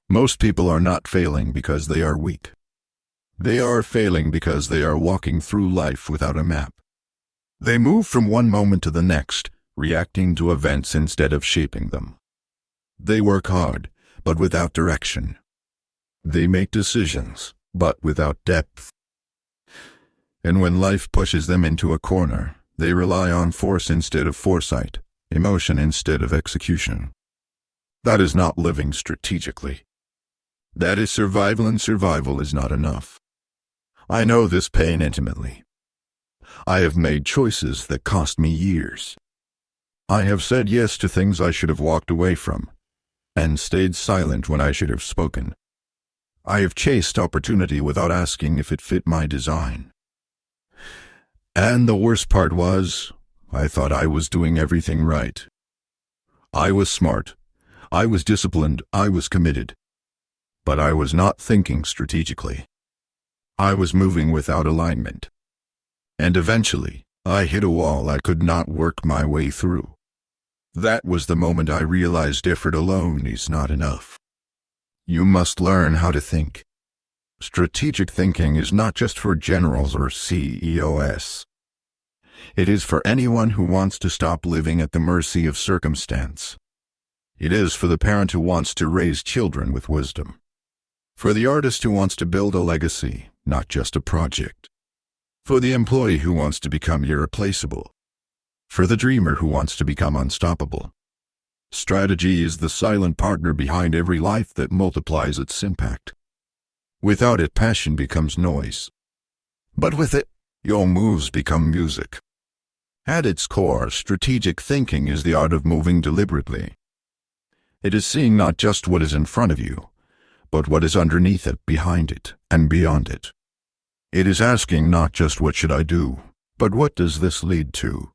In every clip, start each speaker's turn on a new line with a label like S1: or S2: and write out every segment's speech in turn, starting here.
S1: Most people are not failing because they are weak. They are failing because they are walking through life without a map. They move from one moment to the next, reacting to events instead of shaping them. They work hard, but without direction. They make decisions, but without depth. And when life pushes them into a corner, they rely on force instead of foresight, emotion instead of execution. That is not living strategically. That is survival, and survival is not enough. I know this pain intimately. I have made choices that cost me years. I have said yes to things I should have walked away from, and stayed silent when I should have spoken. I have chased opportunity without asking if it fit my design. And the worst part was, I thought I was doing everything right. I was smart. I was disciplined. I was committed. But I was not thinking strategically. I was moving without alignment. And eventually, I hit a wall I could not work my way through. That was the moment I realized effort alone is not enough. You must learn how to think. Strategic thinking is not just for generals or CEOs. It is for anyone who wants to stop living at the mercy of circumstance. It is for the parent who wants to raise children with wisdom. For the artist who wants to build a legacy, not just a project. For the employee who wants to become irreplaceable. For the dreamer who wants to become unstoppable. Strategy is the silent partner behind every life that multiplies its impact. Without it, passion becomes noise. But with it, your moves become music. At its core, strategic thinking is the art of moving deliberately. It is seeing not just what is in front of you, but what is underneath it, behind it, and beyond it. It is asking not just what should I do, but what does this lead to?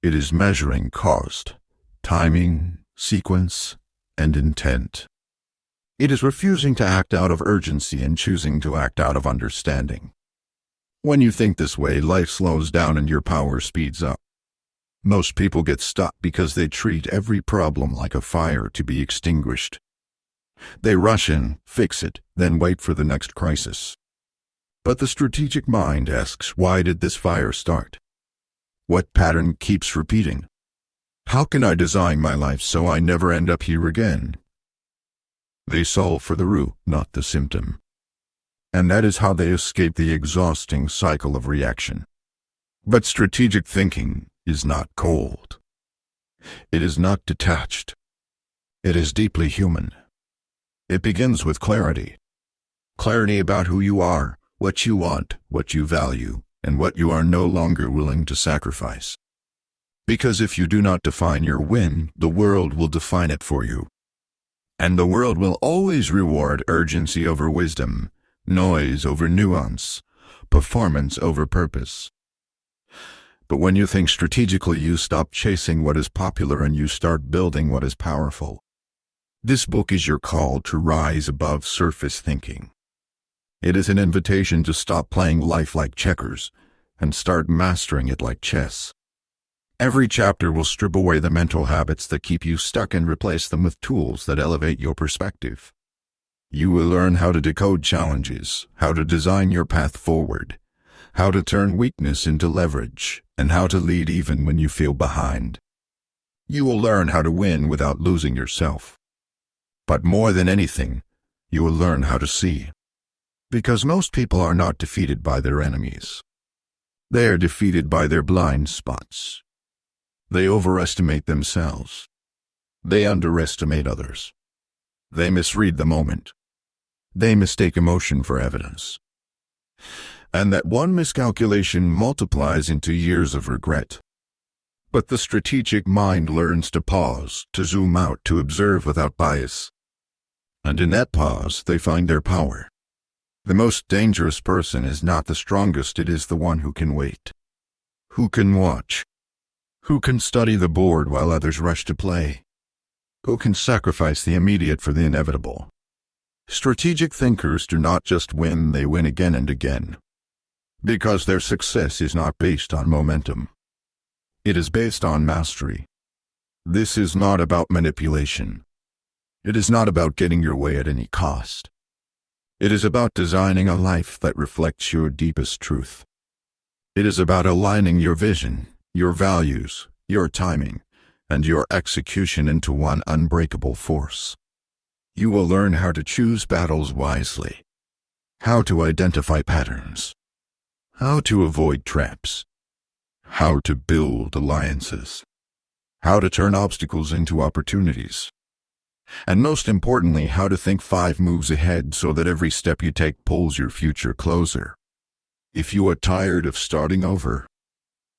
S1: It is measuring cost, timing, sequence, and intent. It is refusing to act out of urgency and choosing to act out of understanding. When you think this way, life slows down and your power speeds up. Most people get stuck because they treat every problem like a fire to be extinguished. They rush in, fix it, then wait for the next crisis. But the strategic mind asks, why did this fire start? What pattern keeps repeating? How can I design my life so I never end up here again? They solve for the root, not the symptom. And that is how they escape the exhausting cycle of reaction. But strategic thinking is not cold. It is not detached. It is deeply human. It begins with clarity. Clarity about who you are, what you want, what you value, and what you are no longer willing to sacrifice. Because if you do not define your win, the world will define it for you. And the world will always reward urgency over wisdom, noise over nuance, performance over purpose. But when you think strategically, you stop chasing what is popular and you start building what is powerful. This book is your call to rise above surface thinking. It is an invitation to stop playing life like checkers and start mastering it like chess. Every chapter will strip away the mental habits that keep you stuck and replace them with tools that elevate your perspective. You will learn how to decode challenges, how to design your path forward, how to turn weakness into leverage, and how to lead even when you feel behind. You will learn how to win without losing yourself. But more than anything, you will learn how to see. Because most people are not defeated by their enemies. They are defeated by their blind spots. They overestimate themselves. They underestimate others. They misread the moment. They mistake emotion for evidence. And that one miscalculation multiplies into years of regret. But the strategic mind learns to pause, to zoom out, to observe without bias. And in that pause, they find their power. The most dangerous person is not the strongest, it is the one who can wait. Who can watch. Who can study the board while others rush to play. Who can sacrifice the immediate for the inevitable. Strategic thinkers do not just win, they win again and again. Because their success is not based on momentum. It is based on mastery. This is not about manipulation. It is not about getting your way at any cost. It is about designing a life that reflects your deepest truth. It is about aligning your vision, your values, your timing, and your execution into one unbreakable force. You will learn how to choose battles wisely, how to identify patterns, how to avoid traps, how to build alliances, how to turn obstacles into opportunities, and most importantly, how to think 5 moves ahead so that every step you take pulls your future closer. If you are tired of starting over,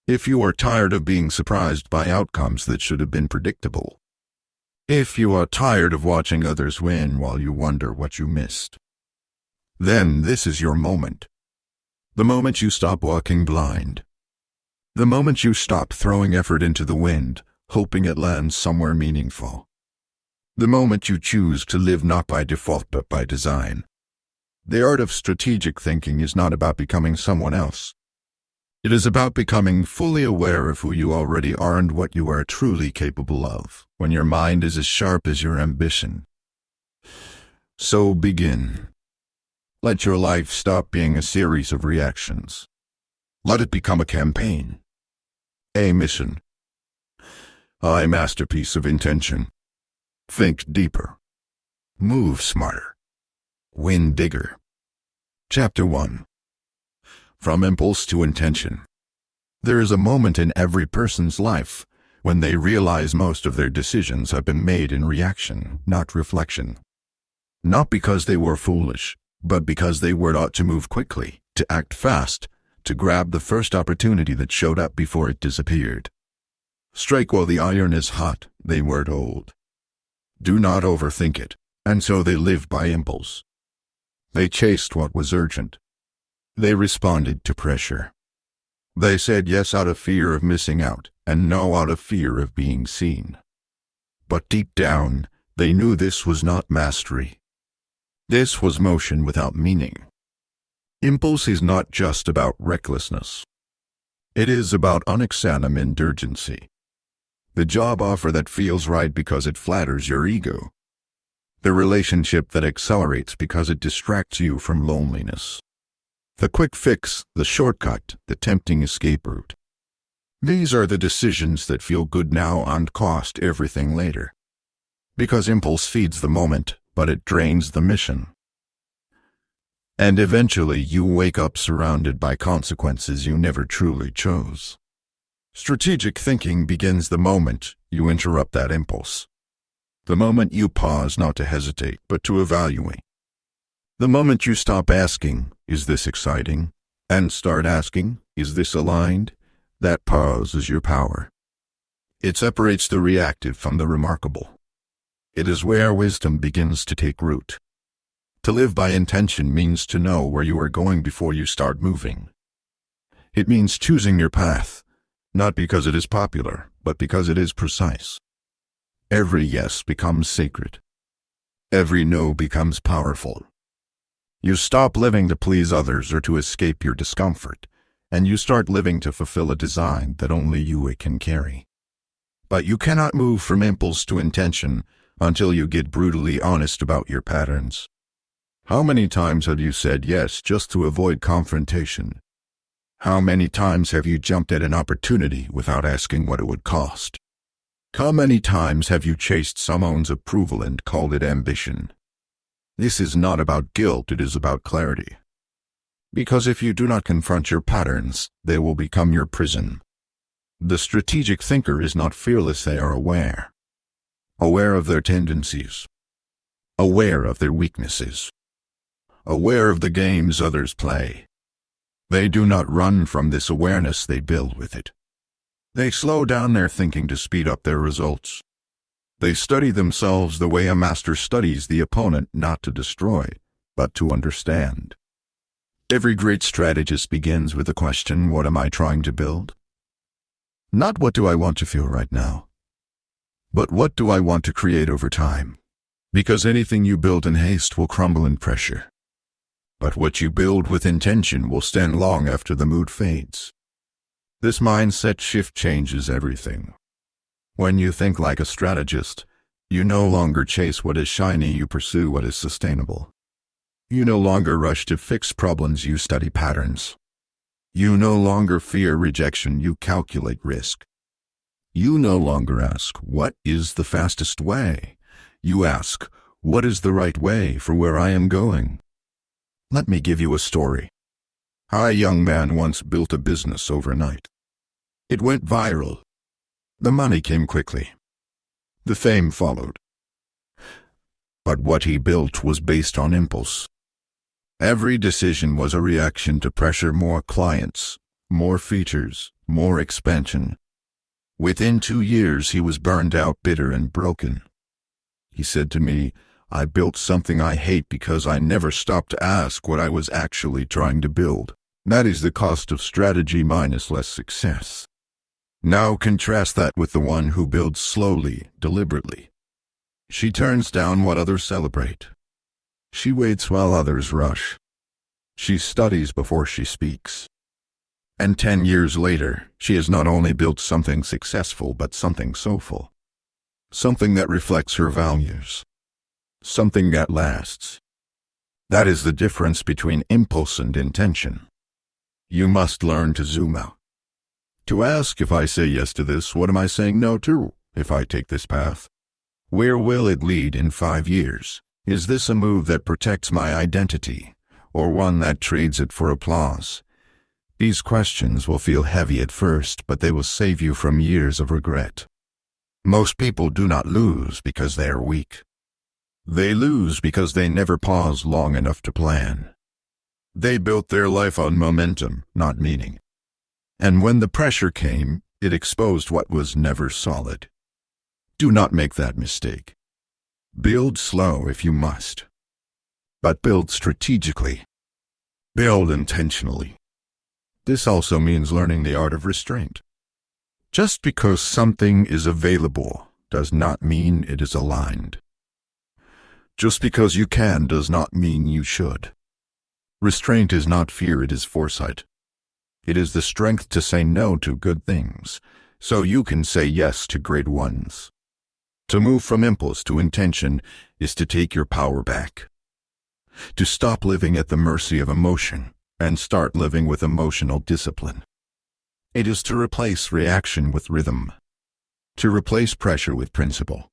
S1: if you are tired of being surprised by outcomes that should have been predictable, if you are tired of watching others win while you wonder what you missed, then this is your moment. The moment you stop walking blind. The moment you stop throwing effort into the wind, hoping it lands somewhere meaningful. The moment you choose to live not by default but by design. The art of strategic thinking is not about becoming someone else. It is about becoming fully aware of who you already are and what you are truly capable of, when your mind is as sharp as your ambition. So begin. Let your life stop being a series of reactions. Let it become a campaign. A mission. A masterpiece of intention. Think deeper. Move smarter. Win bigger. Chapter 1. From impulse to intention. There is a moment in every person's life when they realize most of their decisions have been made in reaction, not reflection. Not because they were foolish, but because they were taught to move quickly, to act fast, to grab the first opportunity that showed up before it disappeared. Strike while the iron is hot, they were told. Do not overthink it, and so they lived by impulse. They chased what was urgent. They responded to pressure. They said yes out of fear of missing out, and no out of fear of being seen. But deep down, they knew this was not mastery. This was motion without meaning. Impulse is not just about recklessness. It is about unexamined urgency. The job offer that feels right because it flatters your ego. The relationship that accelerates because it distracts you from loneliness. The quick fix, the shortcut, the tempting escape route. These are the decisions that feel good now and cost everything later. Because impulse feeds the moment, but it drains the mission. And eventually you wake up surrounded by consequences you never truly chose. Strategic thinking begins the moment you interrupt that impulse. The moment you pause not to hesitate, but to evaluate. The moment you stop asking, is this exciting? And start asking, is this aligned? That pause is your power. It separates the reactive from the remarkable. It is where wisdom begins to take root. To live by intention means to know where you are going before you start moving. It means choosing your path, not because it is popular, but because it is precise. Every yes becomes sacred. Every no becomes powerful. You stop living to please others or to escape your discomfort, and you start living to fulfill a design that only you can carry. But you cannot move from impulse to intention until you get brutally honest about your patterns. How many times have you said yes just to avoid confrontation? How many times have you jumped at an opportunity without asking what it would cost? How many times have you chased someone's approval and called it ambition? This is not about guilt, it is about clarity. Because if you do not confront your patterns, they will become your prison. The strategic thinker is not fearless, they are aware. Aware of their tendencies. Aware of their weaknesses. Aware of the games others play. They do not run from this awareness, they build with it. They slow down their thinking to speed up their results. They study themselves the way a master studies the opponent, not to destroy, but to understand. Every great strategist begins with the question, what am I trying to build? Not what do I want to feel right now, but what do I want to create over time? Because anything you build in haste will crumble in pressure. But what you build with intention will stand long after the mood fades. This mindset shift changes everything. When you think like a strategist, You no longer chase what is shiny, you pursue what is sustainable. You no longer rush to fix problems, you study patterns. You no longer fear rejection, you calculate risk. You no longer ask, what is the fastest way? You ask, what is the right way for where I am going? Let me give you a story. A young man once built a business overnight. It went viral. The money came quickly. The fame followed. But what he built was based on impulse. Every decision was a reaction to pressure: more clients, more features, more expansion. Within 2 years he was burned out, bitter and broken. He said to me, I built something I hate because I never stopped to ask what I was actually trying to build. That is the cost of strategy minus less success. Now contrast that with the one who builds slowly, deliberately. She turns down what others celebrate. She waits while others rush. She studies before she speaks. And 10 years later, she has not only built something successful but something soulful. Something that reflects her values. Something that lasts. That is the difference between impulse and intention. You must learn to zoom out. To ask, if I say yes to this, what am I saying no to? If I take this path, where will it lead in 5 years? Is this a move that protects my identity, or one that trades it for applause? These questions will feel heavy at first, but they will save you from years of regret. Most people do not lose because they are weak. They lose because they never pause long enough to plan. They built their life on momentum, not meaning. And when the pressure came, it exposed what was never solid. Do not make that mistake. Build slow if you must. But build strategically. Build intentionally. This also means learning the art of restraint. Just because something is available does not mean it is aligned. Just because you can does not mean you should. Restraint is not fear, it is foresight. It is the strength to say no to good things, so you can say yes to great ones. To move from impulse to intention is to take your power back. To stop living at the mercy of emotion and start living with emotional discipline. It is to replace reaction with rhythm. To replace pressure with principle.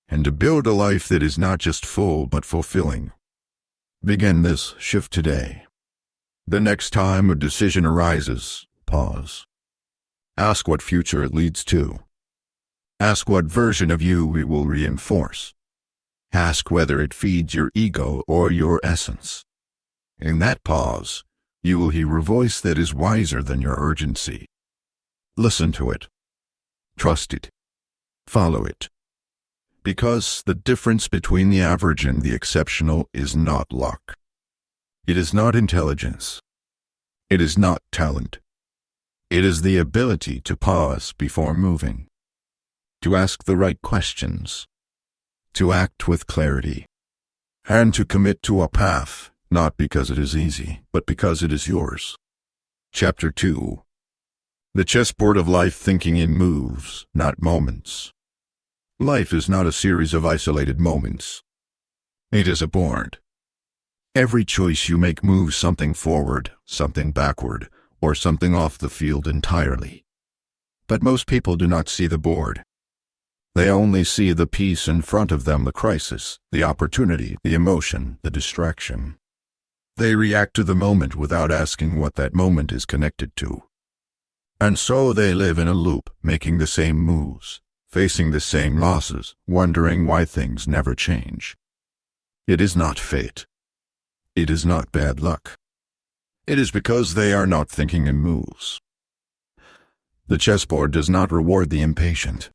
S1: And to build a life that is not just full but fulfilling. Begin this shift today. The next time a decision arises, pause. Ask what future it leads to. Ask what version of you it will reinforce. Ask whether it feeds your ego or your essence. In that pause, you will hear a voice that is wiser than your urgency. Listen to it. Trust it. Follow it. Because the difference between the average and the exceptional is not luck. It is not intelligence. It is not talent. It is the ability to pause before moving. To ask the right questions. To act with clarity. And to commit to a path, not because it is easy, but because it is yours. Chapter 2. The chessboard of life, thinking in moves, not moments. Life is not a series of isolated moments. It is a board. Every choice you make moves something forward, something backward, or something off the field entirely. But most people do not see the board. They only see the piece in front of them, the crisis, the opportunity, the emotion, the distraction. They react to the moment without asking what that moment is connected to. And so they live in a loop, making the same moves, facing the same losses, wondering why things never change. It is not fate. It is not bad luck. It is because they are not thinking in moves. The chessboard does not reward the impatient.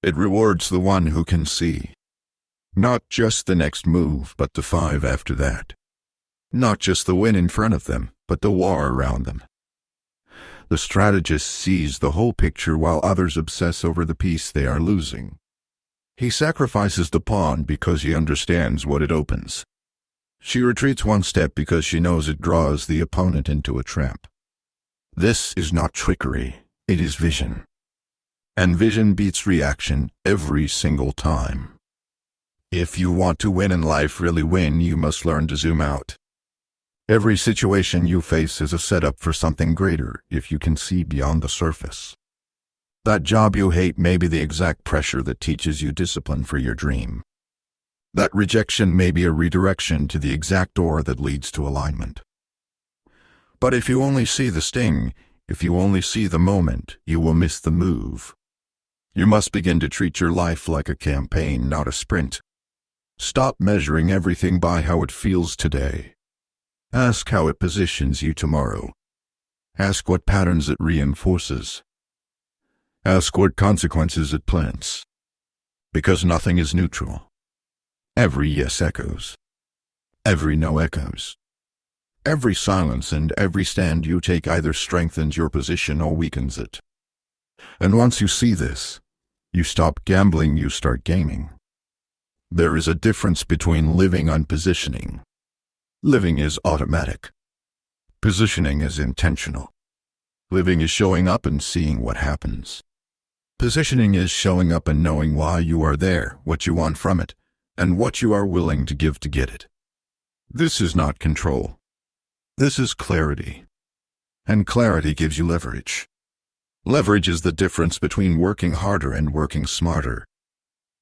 S1: It rewards the one who can see. Not just the next move, but the 5 after that. Not just the win in front of them, but the war around them. The strategist sees the whole picture while others obsess over the piece they are losing. He sacrifices the pawn because he understands what it opens. She retreats one step because she knows it draws the opponent into a trap. This is not trickery, it is vision. And vision beats reaction every single time. If you want to win in life, really win, you must learn to zoom out. Every situation you face is a setup for something greater if you can see beyond the surface. That job you hate may be the exact pressure that teaches you discipline for your dream. That rejection may be a redirection to the exact door that leads to alignment. But if you only see the sting, if you only see the moment, you will miss the move. You must begin to treat your life like a campaign, not a sprint. Stop measuring everything by how it feels today. Ask how it positions you tomorrow. Ask what patterns it reinforces. Ask what consequences it plants. Because nothing is neutral. Every yes echoes. Every no echoes. Every silence and every stand you take either strengthens your position or weakens it. And once you see this, you stop gambling, you start gaming. There is a difference between living and positioning. Living is automatic. Positioning is intentional. Living is showing up and seeing what happens. Positioning is showing up and knowing why you are there, what you want from it, and what you are willing to give to get it. This is not control. This is clarity. And clarity gives you leverage. Leverage is the difference between working harder and working smarter.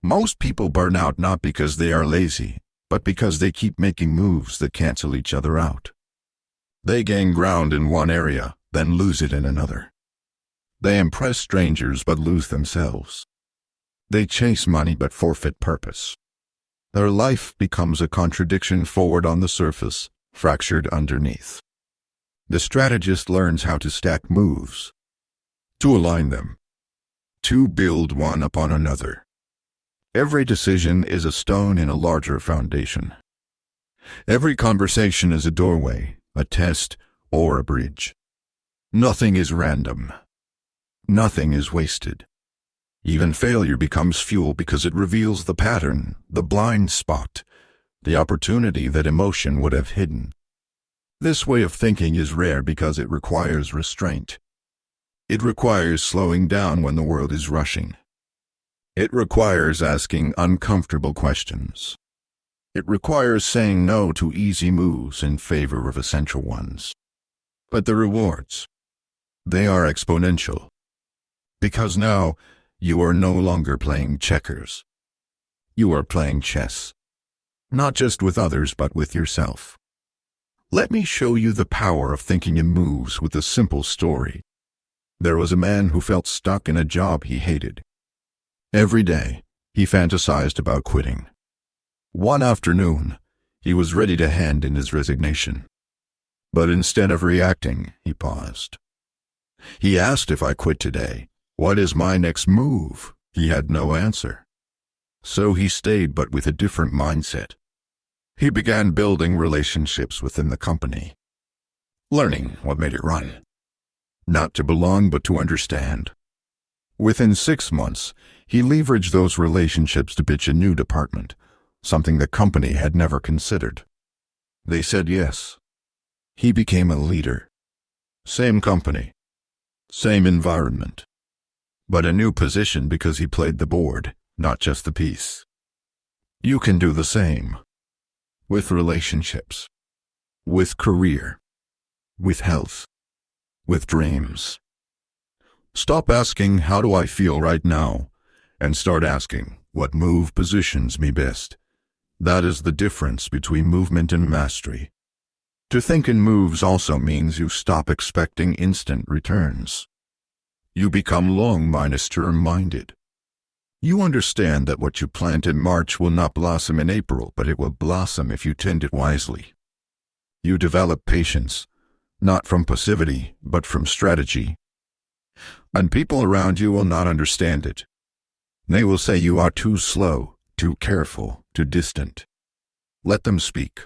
S1: Most people burn out not because they are lazy, but because they keep making moves that cancel each other out. They gain ground in one area, then lose it in another. They impress strangers but lose themselves. They chase money but forfeit purpose. Their life becomes a contradiction, forward on the surface, fractured underneath. The strategist learns how to stack moves, to align them, to build one upon another. Every decision is a stone in a larger foundation. Every conversation is a doorway, a test, or a bridge. Nothing is random. Nothing is wasted. Even failure becomes fuel because it reveals the pattern, the blind spot, the opportunity that emotion would have hidden. This way of thinking is rare because it requires restraint. It requires slowing down when the world is rushing. It requires asking uncomfortable questions. It requires saying no to easy moves in favor of essential ones. But the rewards, they are exponential. Because now, you are no longer playing checkers. You are playing chess. Not just with others, but with yourself. Let me show you the power of thinking in moves with a simple story. There was a man who felt stuck in a job he hated. Every day, he fantasized about quitting. One afternoon, he was ready to hand in his resignation. But instead of reacting, he paused. He asked, if I quit today, what is my next move? He had no answer. So he stayed, but with a different mindset. He began building relationships within the company, learning what made it run. Not to belong, but to understand. Within 6 months, he leveraged those relationships to pitch a new department, something the company had never considered. They said yes. He became a leader. Same company, same environment, but a new position because he played the board, not just the piece. You can do the same. With relationships, with career, with health, with dreams. Stop asking, how do I feel right now? And start asking, what move positions me best? That is the difference between movement and mastery. To think in moves also means you stop expecting instant returns. You become long-term-minded. You understand that what you plant in March will not blossom in April, but it will blossom if you tend it wisely. You develop patience, not from passivity, but from strategy. And people around you will not understand it. They will say you are too slow, too careful, too distant. Let them speak.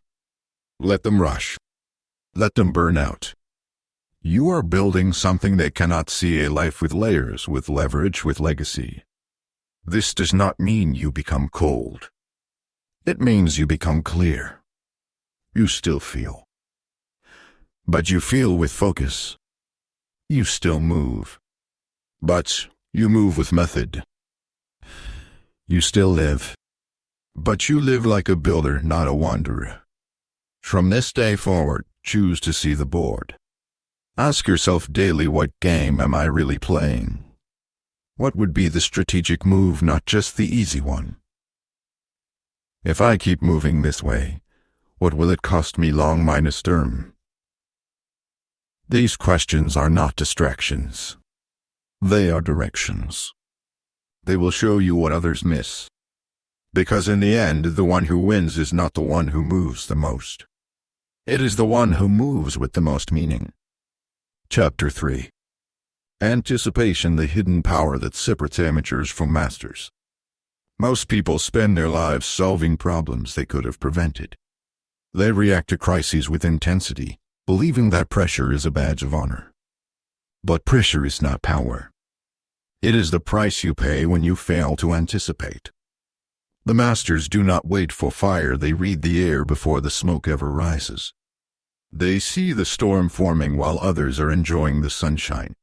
S1: Let them rush. Let them burn out. You are building something they cannot see, a life with layers, with leverage, with legacy. This does not mean you become cold. It means you become clear. You still feel. But you feel with focus. You still move. But You move with method. You still live. But you live like a builder, not a wanderer. From this day forward, choose to see the board. Ask yourself daily, what game am I really playing? What would be the strategic move, not just the easy one? If I keep moving this way, what will it cost me long minus term? These questions are not distractions. They are directions. They will show you what others miss. Because in the end, the one who wins is not the one who moves the most. It is the one who moves with the most meaning. Chapter 3. Anticipation, the hidden power that separates amateurs from masters. Most people spend their lives solving problems they could have prevented. They react to crises with intensity, believing that pressure is a badge of honor. But pressure is not power. It is the price you pay when you fail to anticipate. The masters do not wait for fire, they read the air before the smoke ever rises. They see the storm forming while others are enjoying the sunshine.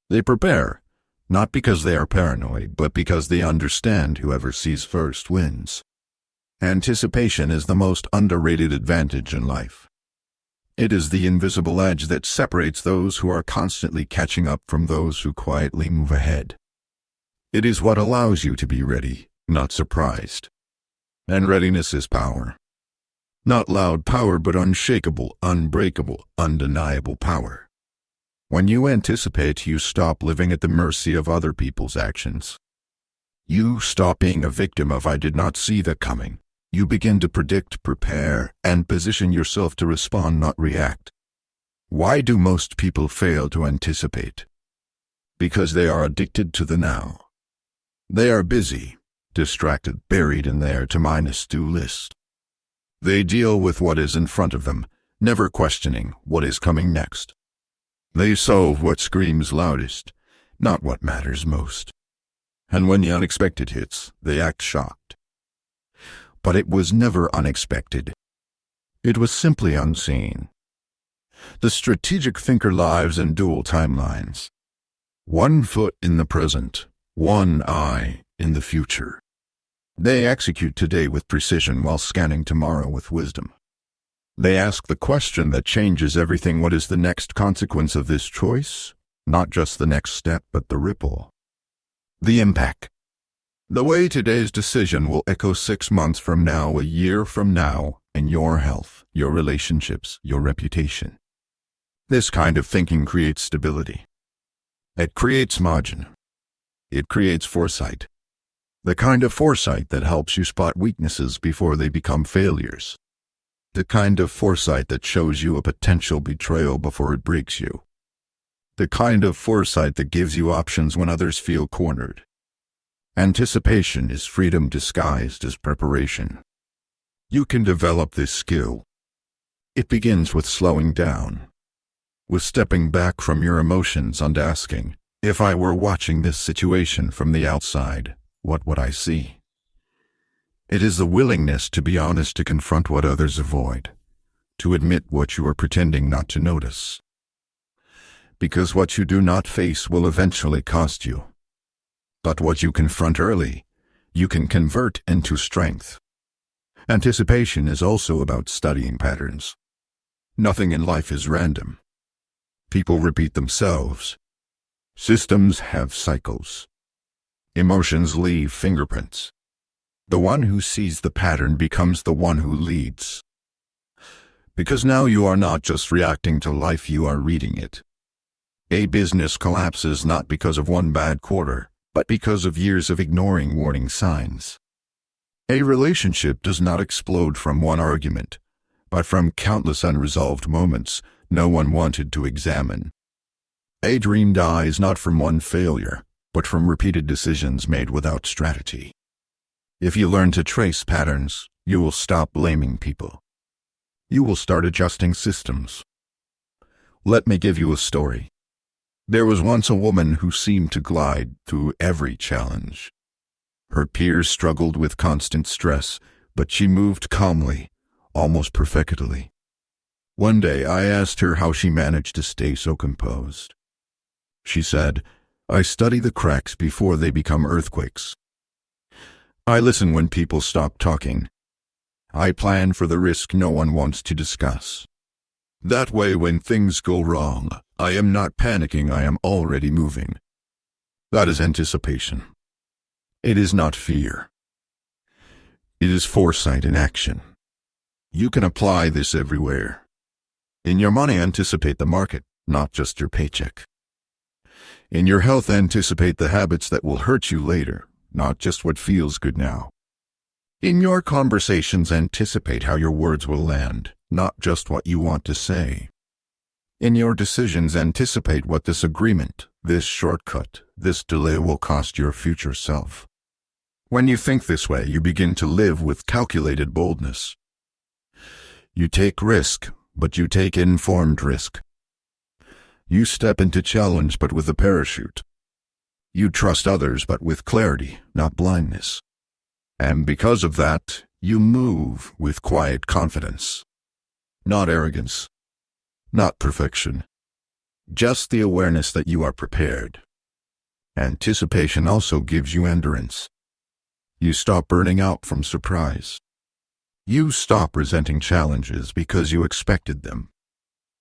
S1: They prepare, not because they are paranoid, but because they understand whoever sees first wins. Anticipation is the most underrated advantage in life. It is the invisible edge that separates those who are constantly catching up from those who quietly move ahead. It is what allows you to be ready, not surprised. And readiness is power. Not loud power, but unshakable, unbreakable, undeniable power. When you anticipate, you stop living at the mercy of other people's actions. You stop being a victim of "I did not see that coming." You begin to predict, prepare, and position yourself to respond, not react. Why do most people fail to anticipate? Because they are addicted to the now. They are busy, distracted, buried in their to-do list. They deal with what is in front of them, never questioning what is coming next. They solve what screams loudest, not what matters most. And when the unexpected hits, they act shocked. But it was never unexpected. It was simply unseen. The strategic thinker lives in dual timelines. One foot in the present, one eye in the future. They execute today with precision while scanning tomorrow with wisdom. They ask the question that changes everything: what is the next consequence of this choice? Not just the next step, but the ripple. The impact. The way today's decision will echo 6 months from now, a year from now, in your health, your relationships, your reputation. This kind of thinking creates stability. It creates margin. It creates foresight. The kind of foresight that helps you spot weaknesses before they become failures. The kind of foresight that shows you a potential betrayal before it breaks you. The kind of foresight that gives you options when others feel cornered. Anticipation is freedom disguised as preparation. You can develop this skill. It begins with slowing down, with stepping back from your emotions and asking, if I were watching this situation from the outside, what would I see? It is the willingness to be honest, to confront what others avoid, to admit what you are pretending not to notice. Because what you do not face will eventually cost you. But what you confront early, you can convert into strength. Anticipation is also about studying patterns. Nothing in life is random. People repeat themselves. Systems have cycles. Emotions leave fingerprints. The one who sees the pattern becomes the one who leads. Because now you are not just reacting to life, you are reading it. A business collapses not because of one bad quarter, but because of years of ignoring warning signs. A relationship does not explode from one argument, but from countless unresolved moments no one wanted to examine. A dream dies not from one failure, but from repeated decisions made without strategy. If you learn to trace patterns, you will stop blaming people. You will start adjusting systems. Let me give you a story. There was once a woman who seemed to glide through every challenge. Her peers struggled with constant stress, but she moved calmly, almost perfectly. One day I asked her how she managed to stay so composed. She said, I study the cracks before they become earthquakes. I listen when people stop talking. I plan for the risk no one wants to discuss. That way, when things go wrong, I am not panicking, I am already moving. That is anticipation. It is not fear. It is foresight in action. You can apply this everywhere. In your money, anticipate the market, not just your paycheck. In your health, anticipate the habits that will hurt you later, not just what feels good now. In your conversations, anticipate how your words will land, not just what you want to say. In your decisions, anticipate what this agreement, this shortcut, this delay will cost your future self. When you think this way, you begin to live with calculated boldness. You take risk, but you take informed risk. You step into challenge, but with a parachute. You trust others, but with clarity, not blindness. And because of that, you move with quiet confidence. Not arrogance. Not perfection. Just the awareness that you are prepared. Anticipation also gives you endurance. You stop burning out from surprise. You stop resenting challenges because you expected them.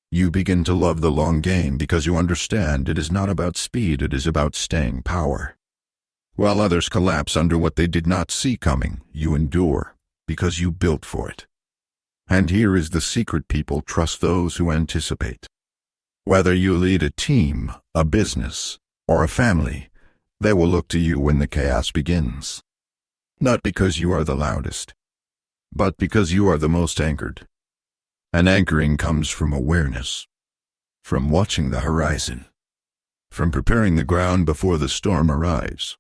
S1: You begin to love the long game because you understand it is not about speed, it is about staying power. While others collapse under what they did not see coming, you endure because you built for it. And here is the secret: people trust those who anticipate. Whether you lead a team, a business, or a family, they will look to you when the chaos begins. Not because you are the loudest, but because you are the most anchored. And anchoring comes from awareness, from watching the horizon, from preparing the ground before the storm arrives.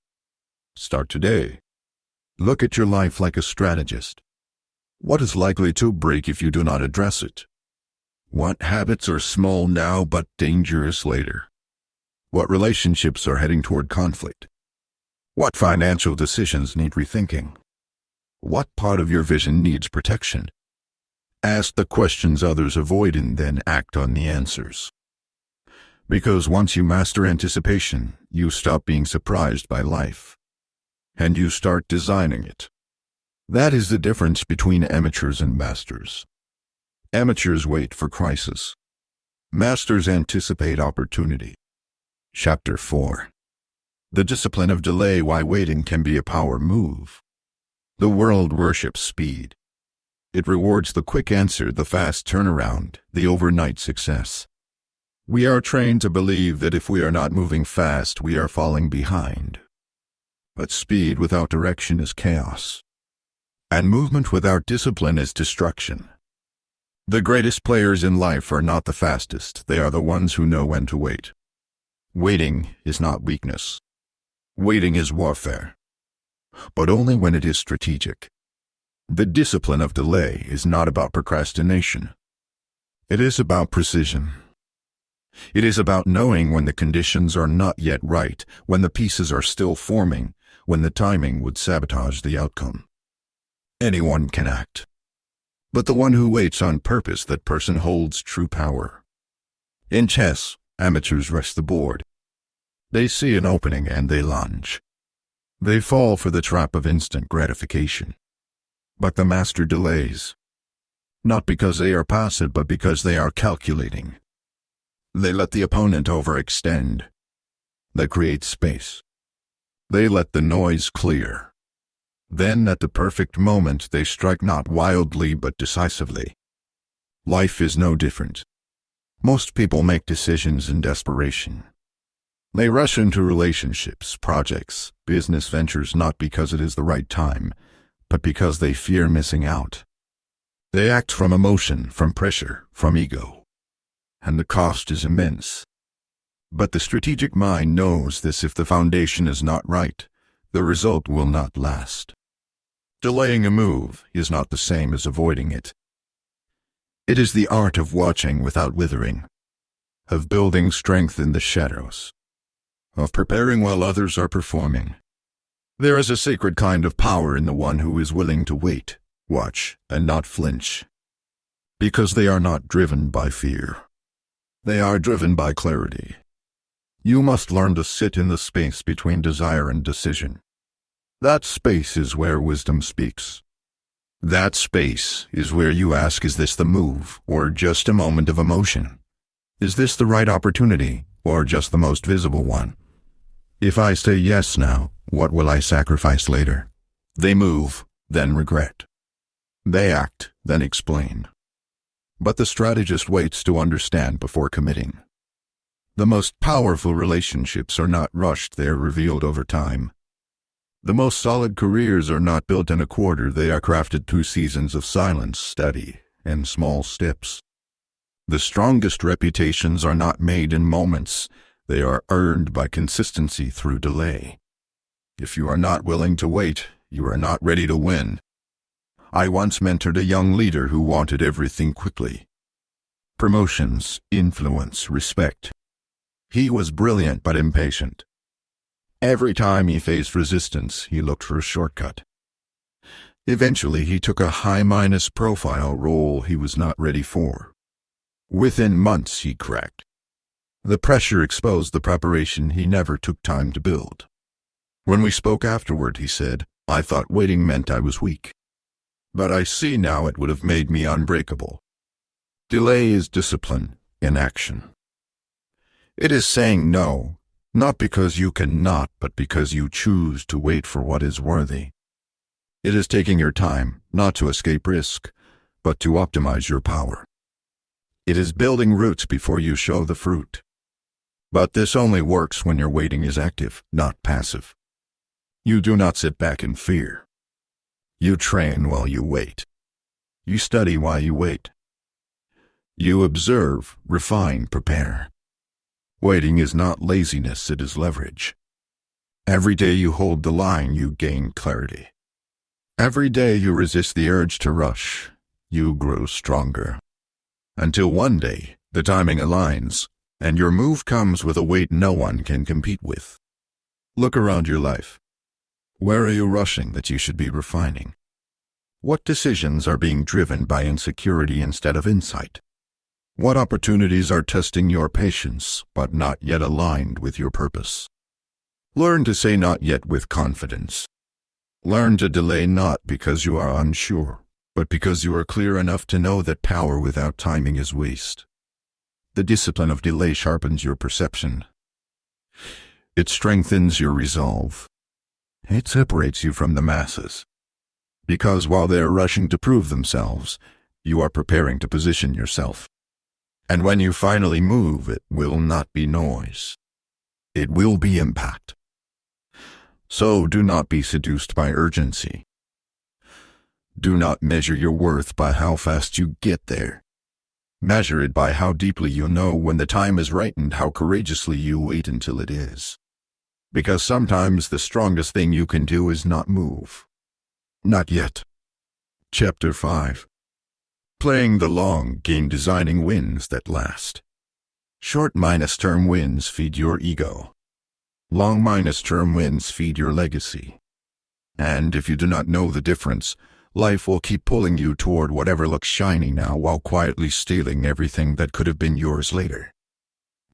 S1: Start today. Look at your life like a strategist. What is likely to break if you do not address it? What habits are small now but dangerous later? What relationships are heading toward conflict? What financial decisions need rethinking? What part of your vision needs protection? Ask the questions others avoid and then act on the answers. Because once you master anticipation, you stop being surprised by life. And you start designing it. That is the difference between amateurs and masters. Amateurs wait for crisis. Masters anticipate opportunity. Chapter 4. The discipline of delay. Why waiting can be a power move. The world worships speed. It rewards the quick answer, the fast turnaround, the overnight success. We are trained to believe that if we are not moving fast, we are falling behind. But speed without direction is chaos. And movement without discipline is destruction. The greatest players in life are not the fastest, they are the ones who know when to wait. Waiting is not weakness. Waiting is warfare. But only when it is strategic. The discipline of delay is not about procrastination. It is about precision. It is about knowing when the conditions are not yet right, when the pieces are still forming, when the timing would sabotage the outcome. Anyone can act. But the one who waits on purpose, that person holds true power. In chess, amateurs rush the board. They see an opening and they lunge. They fall for the trap of instant gratification. But the master delays. Not because they are passive, but because they are calculating. They let the opponent overextend. They create space. They let the noise clear. Then at the perfect moment they strike, not wildly but decisively. Life is no different. Most people make decisions in desperation. They rush into relationships, projects, business ventures not because it is the right time, but because they fear missing out. They act from emotion, from pressure, from ego. And the cost is immense. But the strategic mind knows this: if the foundation is not right, the result will not last. Delaying a move is not the same as avoiding it. It is the art of watching without withering, of building strength in the shadows, of preparing while others are performing. There is a sacred kind of power in the one who is willing to wait, watch, and not flinch. Because they are not driven by fear. They are driven by clarity. You must learn to sit in the space between desire and decision. That space is where wisdom speaks. That space is where you ask, is this the move, or just a moment of emotion? Is this the right opportunity, or just the most visible one? If I say yes now, what will I sacrifice later? They move, then regret. They act, then explain. But the strategist waits to understand before committing. The most powerful relationships are not rushed, they are revealed over time. The most solid careers are not built in a quarter, they are crafted through seasons of silence, study, and small steps. The strongest reputations are not made in moments, they are earned by consistency through delay. If you are not willing to wait, you are not ready to win. I once mentored a young leader who wanted everything quickly. Promotions, influence, respect. He was brilliant but impatient. Every time he faced resistance, he looked for a shortcut. Eventually, he took a high-profile role he was not ready for. Within months, he cracked. The pressure exposed the preparation he never took time to build. When we spoke afterward, he said, "I thought waiting meant I was weak. But I see now it would have made me unbreakable." Delay is discipline in action. It is saying no, not because you cannot, but because you choose to wait for what is worthy. It is taking your time, not to escape risk, but to optimize your power. It is building roots before you show the fruit. But this only works when your waiting is active, not passive. You do not sit back in fear. You train while you wait. You study while you wait. You observe, refine, prepare. Waiting is not laziness, it is leverage. Every day you hold the line, you gain clarity. Every day you resist the urge to rush, you grow stronger. Until one day, the timing aligns, and your move comes with a weight no one can compete with. Look around your life. Where are you rushing that you should be refining? What decisions are being driven by insecurity instead of insight? What opportunities are testing your patience, but not yet aligned with your purpose? Learn to say not yet with confidence. Learn to delay not because you are unsure, but because you are clear enough to know that power without timing is waste. The discipline of delay sharpens your perception. It strengthens your resolve. It separates you from the masses. Because while they are rushing to prove themselves, you are preparing to position yourself. And when you finally move, it will not be noise. It will be impact. So do not be seduced by urgency. Do not measure your worth by how fast you get there. Measure it by how deeply you know when the time is right and how courageously you wait until it is. Because sometimes the strongest thing you can do is not move. Not yet. Chapter 5. Playing the long game, designing wins that last. Short-term wins feed your ego. Long-term wins feed your legacy. And if you do not know the difference, life will keep pulling you toward whatever looks shiny now while quietly stealing everything that could have been yours later.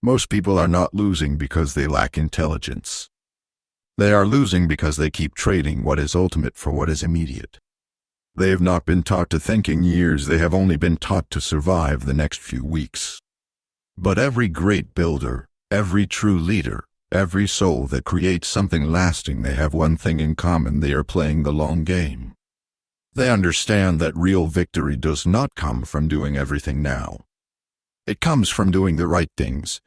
S1: Most people are not losing because they lack intelligence. They are losing because they keep trading what is ultimate for what is immediate. They have not been taught to think in years, they have only been taught to survive the next few weeks. But every great builder, every true leader, every soul that creates something lasting, they have one thing in common: they are playing the long game. They understand that real victory does not come from doing everything now. It comes from doing the right things,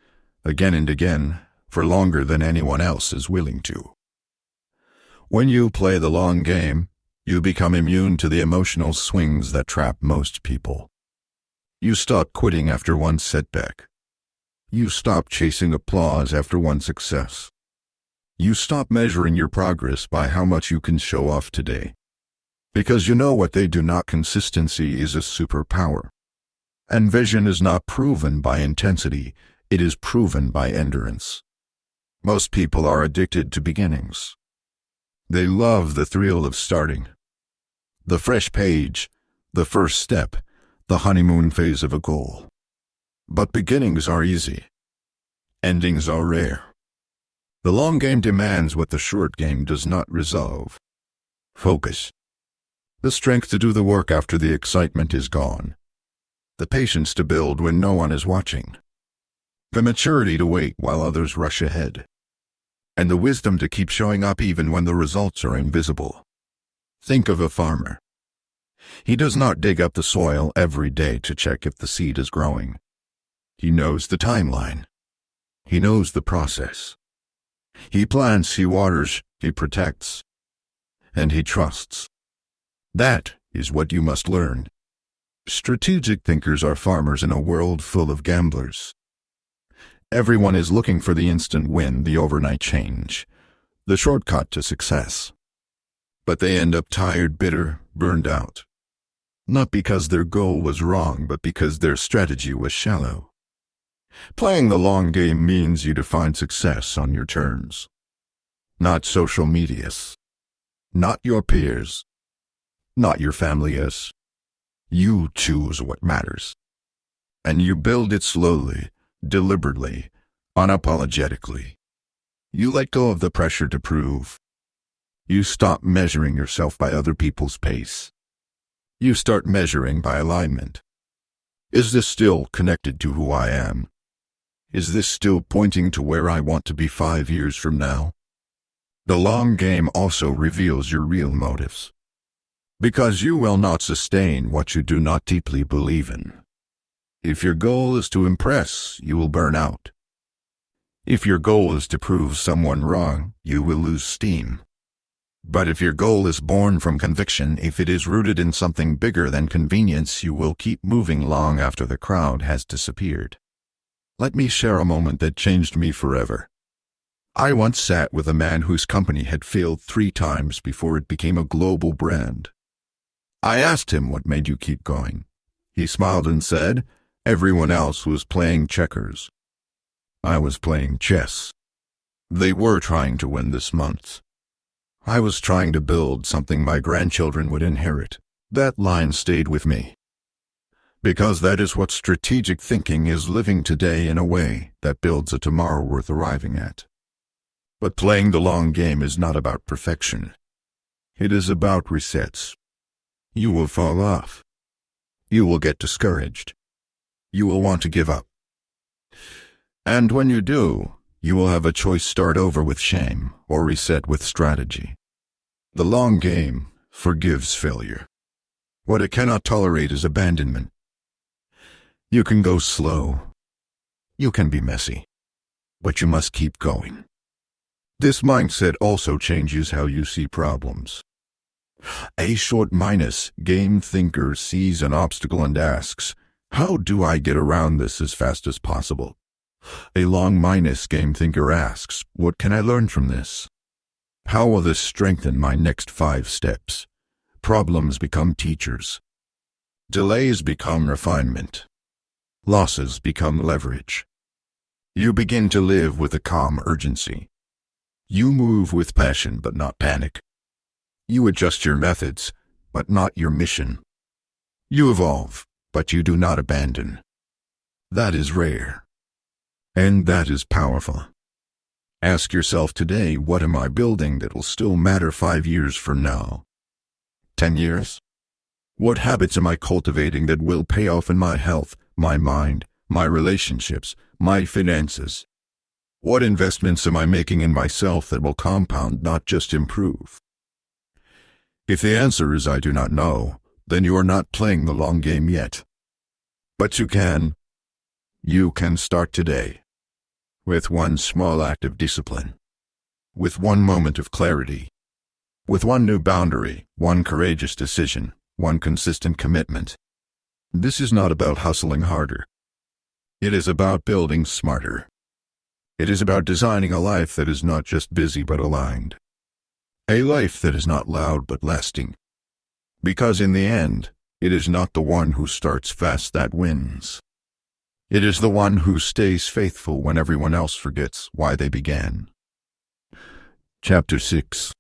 S1: again and again, for longer than anyone else is willing to. When you play the long game, you become immune to the emotional swings that trap most people. You stop quitting after one setback. You stop chasing applause after one success. You stop measuring your progress by how much you can show off today. Because you know what they do not. Consistency is a superpower. And vision is not proven by intensity, it is proven by endurance. Most people are addicted to beginnings. They love the thrill of starting. The fresh page, the first step, the honeymoon phase of a goal. But beginnings are easy. Endings are rare. The long game demands what the short game does not resolve. Focus. The strength to do the work after the excitement is gone. The patience to build when no one is watching. The maturity to wait while others rush ahead. And the wisdom to keep showing up even when the results are invisible. Think of a farmer. He does not dig up the soil every day to check if the seed is growing. He knows the timeline. He knows the process. He plants, he waters, he protects, and he trusts. That is what you must learn. Strategic thinkers are farmers in a world full of gamblers. Everyone is looking for the instant win, the overnight change, the shortcut to success. But they end up tired, bitter, burned out. Not because their goal was wrong, but because their strategy was shallow. Playing the long game means you define success on your terms. Not social media's. Not your peers. Not your family's. You choose what matters. And you build it slowly, deliberately, unapologetically. You let go of the pressure to prove. You stop measuring yourself by other people's pace. You start measuring by alignment. Is this still connected to who I am? Is this still pointing to where I want to be 5 years from now? The long game also reveals your real motives. Because you will not sustain what you do not deeply believe in. If your goal is to impress, you will burn out. If your goal is to prove someone wrong, you will lose steam. But if your goal is born from conviction, if it is rooted in something bigger than convenience, you will keep moving long after the crowd has disappeared. Let me share a moment that changed me forever. I once sat with a man whose company had failed 3 times before it became a global brand. I asked him, what made you keep going? He smiled and said, everyone else was playing checkers. I was playing chess. They were trying to win this month. I was trying to build something my grandchildren would inherit. That line stayed with me. Because that is what strategic thinking is, living today in a way that builds a tomorrow worth arriving at. But playing the long game is not about perfection. It is about resets. You will fall off. You will get discouraged. You will want to give up. And when you do, you will have a choice: start over with shame or reset with strategy. The long game forgives failure. What it cannot tolerate is abandonment. You can go slow. You can be messy. But you must keep going. This mindset also changes how you see problems. A short-minus game thinker sees an obstacle and asks, how do I get around this as fast as possible? A long-minus game thinker asks, what can I learn from this? How will this strengthen my next 5 steps? Problems become teachers. Delays become refinement. Losses become leverage. You begin to live with a calm urgency. You move with passion but not panic. You adjust your methods, but not your mission. You evolve, but you do not abandon. That is rare. And that is powerful. Ask yourself today, what am I building that will still matter 5 years from now? 10 years? What habits am I cultivating that will pay off in my health, my mind, my relationships, my finances? What investments am I making in myself that will compound, not just improve? If the answer is I do not know, then you are not playing the long game yet. But you can. You can start today. With one small act of discipline. With one moment of clarity. With one new boundary, one courageous decision, one consistent commitment. This is not about hustling harder. It is about building smarter. It is about designing a life that is not just busy but aligned. A life that is not loud but lasting. Because in the end, it is not the one who starts fast that wins. It is the one who stays faithful when everyone else forgets why they began. Chapter 6.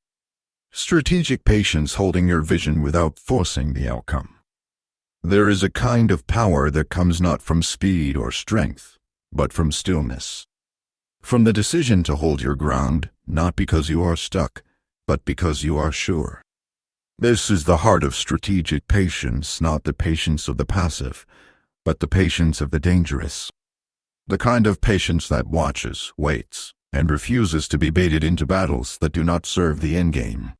S1: Strategic patience, holding your vision without forcing the outcome. There is a kind of power that comes not from speed or strength, but from stillness. From the decision to hold your ground, not because you are stuck, but because you are sure. This is the heart of strategic patience, not the patience of the passive, but the patience of the dangerous. The kind of patience that watches, waits, and refuses to be baited into battles that do not serve the endgame.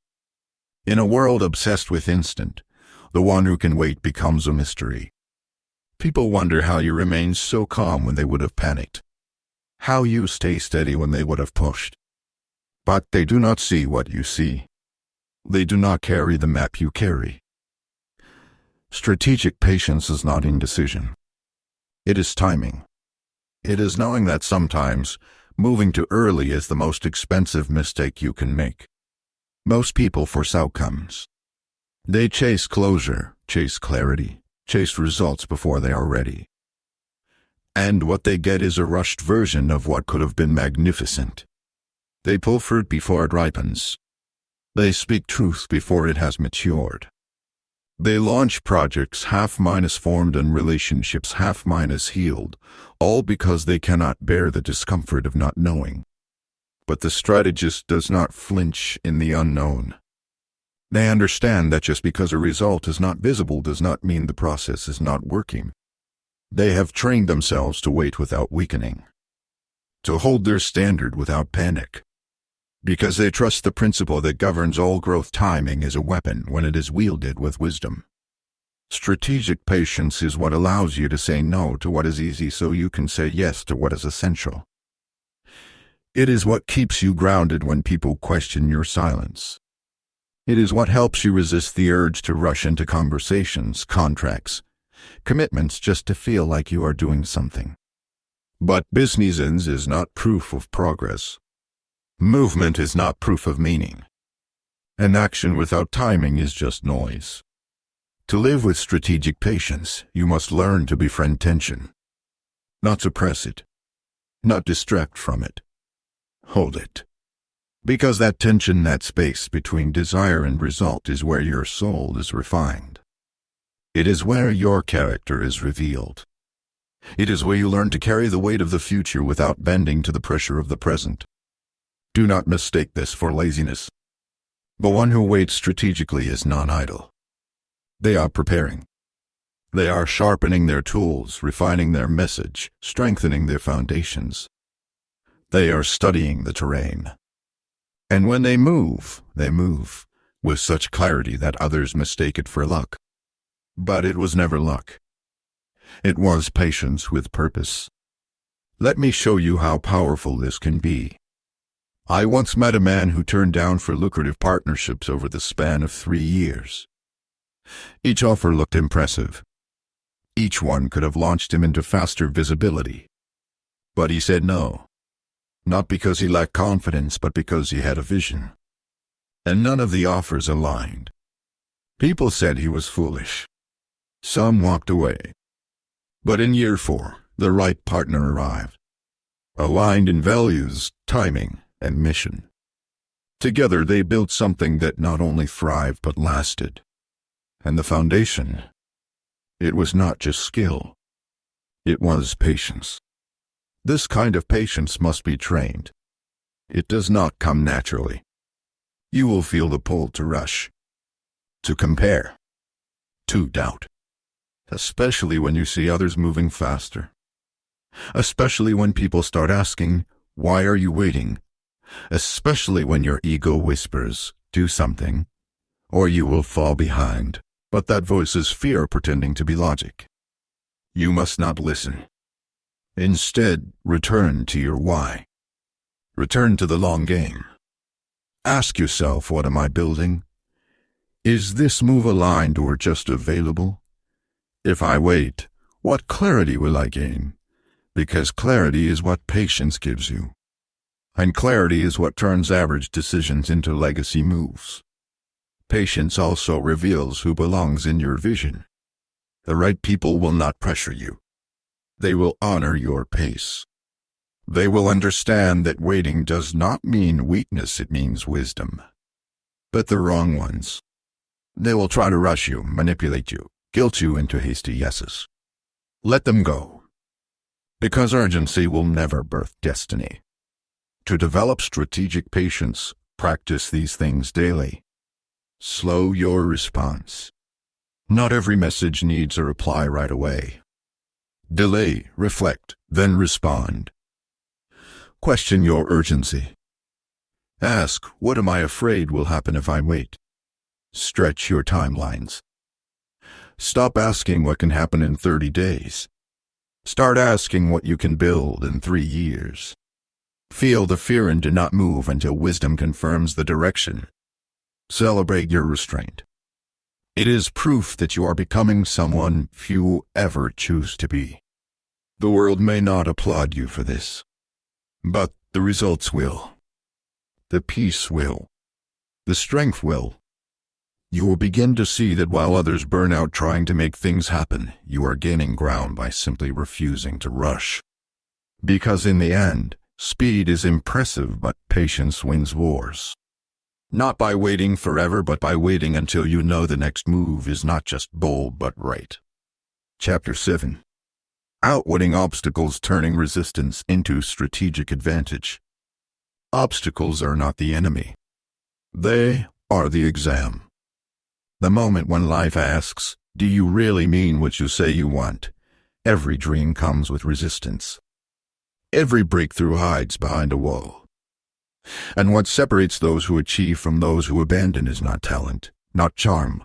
S1: In a world obsessed with instant, the one who can wait becomes a mystery. People wonder how you remain so calm when they would have panicked, how you stay steady when they would have pushed. But they do not see what you see. They do not carry the map you carry. Strategic patience is not indecision. It is timing. It is knowing that sometimes moving too early is the most expensive mistake you can make. Most people force outcomes. They chase closure, chase clarity, chase results before they are ready. And what they get is a rushed version of what could have been magnificent. They pull fruit before it ripens. They speak truth before it has matured. They launch projects half-minus formed and relationships half-minus healed, all because they cannot bear the discomfort of not knowing. But the strategist does not flinch in the unknown. They understand that just because a result is not visible does not mean the process is not working. They have trained themselves to wait without weakening, to hold their standard without panic, because they trust the principle that governs all growth. Timing is a weapon when it is wielded with wisdom. Strategic patience is what allows you to say no to what is easy so you can say yes to what is essential. It is what keeps you grounded when people question your silence. It is what helps you resist the urge to rush into conversations, contracts, commitments just to feel like you are doing something. But business is not proof of progress. Movement is not proof of meaning. And action without timing is just noise. To live with strategic patience, you must learn to befriend tension. Not suppress it. Not distract from it. Hold it. Because that tension, that space between desire and result, is where your soul is refined. It is where your character is revealed. It is where you learn to carry the weight of the future without bending to the pressure of the present. Do not mistake this for laziness. The one who waits strategically is not idle. They are preparing. They are sharpening their tools, refining their message, strengthening their foundations. They are studying the terrain. And when they move with such clarity that others mistake it for luck. But it was never luck. It was patience with purpose. Let me show you how powerful this can be. I once met a man who turned down for lucrative partnerships over the span of 3 years. Each offer looked impressive. Each one could have launched him into faster visibility. But he said no. Not because he lacked confidence, but because he had a vision. And none of the offers aligned. People said he was foolish. Some walked away. But in year 4, the right partner arrived. Aligned in values, timing, and mission. Together they built something that not only thrived but lasted. And the foundation, it was not just skill. It was patience. This kind of patience must be trained. It does not come naturally. You will feel the pull to rush, to compare, to doubt. Especially when you see others moving faster. Especially when people start asking, why are you waiting? Especially when your ego whispers, do something, or you will fall behind. But that voice is fear pretending to be logic. You must not listen. Instead, return to your why. Return to the long game. Ask yourself, what am I building? Is this move aligned or just available? If I wait, what clarity will I gain? Because clarity is what patience gives you. And clarity is what turns average decisions into legacy moves. Patience also reveals who belongs in your vision. The right people will not pressure you. They will honor your pace. They will understand that waiting does not mean weakness, it means wisdom. But the wrong ones, they will try to rush you, manipulate you, guilt you into hasty yeses. Let them go. Because urgency will never birth destiny. To develop strategic patience, practice these things daily. Slow your response. Not every message needs a reply right away. Delay, reflect, then respond. Question your urgency. Ask, what am I afraid will happen if I wait? Stretch your timelines. Stop asking what can happen in 30 days. Start asking what you can build in 3 years. Feel the fear and do not move until wisdom confirms the direction. Celebrate your restraint. It is proof that you are becoming someone few ever choose to be. The world may not applaud you for this, but the results will. The peace will. The strength will. You will begin to see that while others burn out trying to make things happen, you are gaining ground by simply refusing to rush. Because in the end, speed is impressive, but patience wins wars. Not by waiting forever, but by waiting until you know the next move is not just bold but right. Chapter 7. Outwitting obstacles, turning resistance into strategic advantage. Obstacles are not the enemy. They are the exam. The moment when life asks, do you really mean what you say you want? Every dream comes with resistance. Every breakthrough hides behind a wall. And what separates those who achieve from those who abandon is not talent, not charm,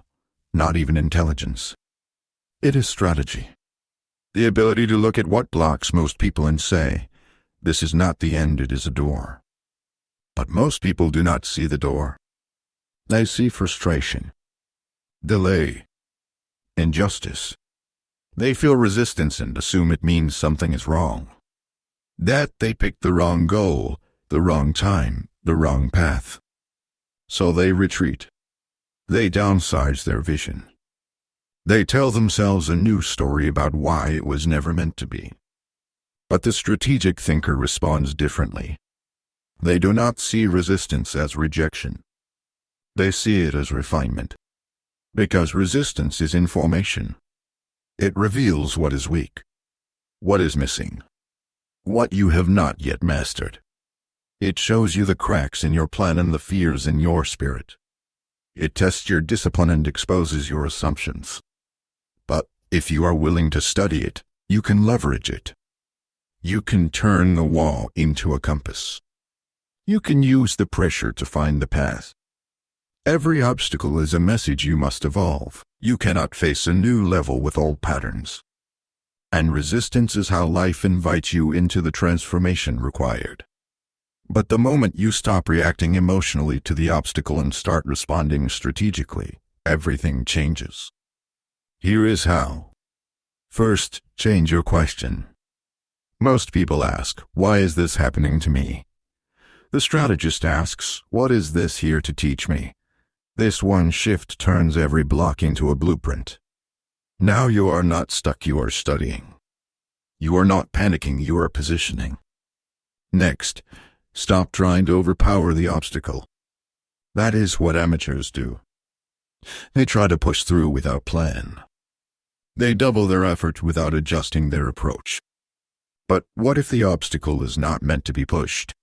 S1: not even intelligence. It is strategy. The ability to look at what blocks most people and say, this is not the end, it is a door. But most people do not see the door. They see frustration, delay, injustice. They feel resistance and assume it means something is wrong. That they picked the wrong goal, the wrong time, the wrong path. So they retreat. They downsize their vision. They tell themselves a new story about why it was never meant to be. But the strategic thinker responds differently. They do not see resistance as rejection. They see it as refinement. Because resistance is information. It reveals what is weak, what is missing, what you have not yet mastered. It shows you the cracks in your plan and the fears in your spirit. It tests your discipline and exposes your assumptions. But if you are willing to study it, you can leverage it. You can turn the wall into a compass. You can use the pressure to find the path. Every obstacle is a message you must evolve. You cannot face a new level with old patterns. And resistance is how life invites you into the transformation required. But the moment you stop reacting emotionally to the obstacle and start responding strategically, everything changes. Here is how. First, change your question. Most people ask, why is this happening to me? The strategist asks, what is this here to teach me? This one shift turns every block into a blueprint. Now you are not stuck, you are studying. You are not panicking, you are positioning. Next, stop trying to overpower the obstacle. That is what amateurs do. They try to push through without plan. They double their effort without adjusting their approach. But what if the obstacle is not meant to be pushed?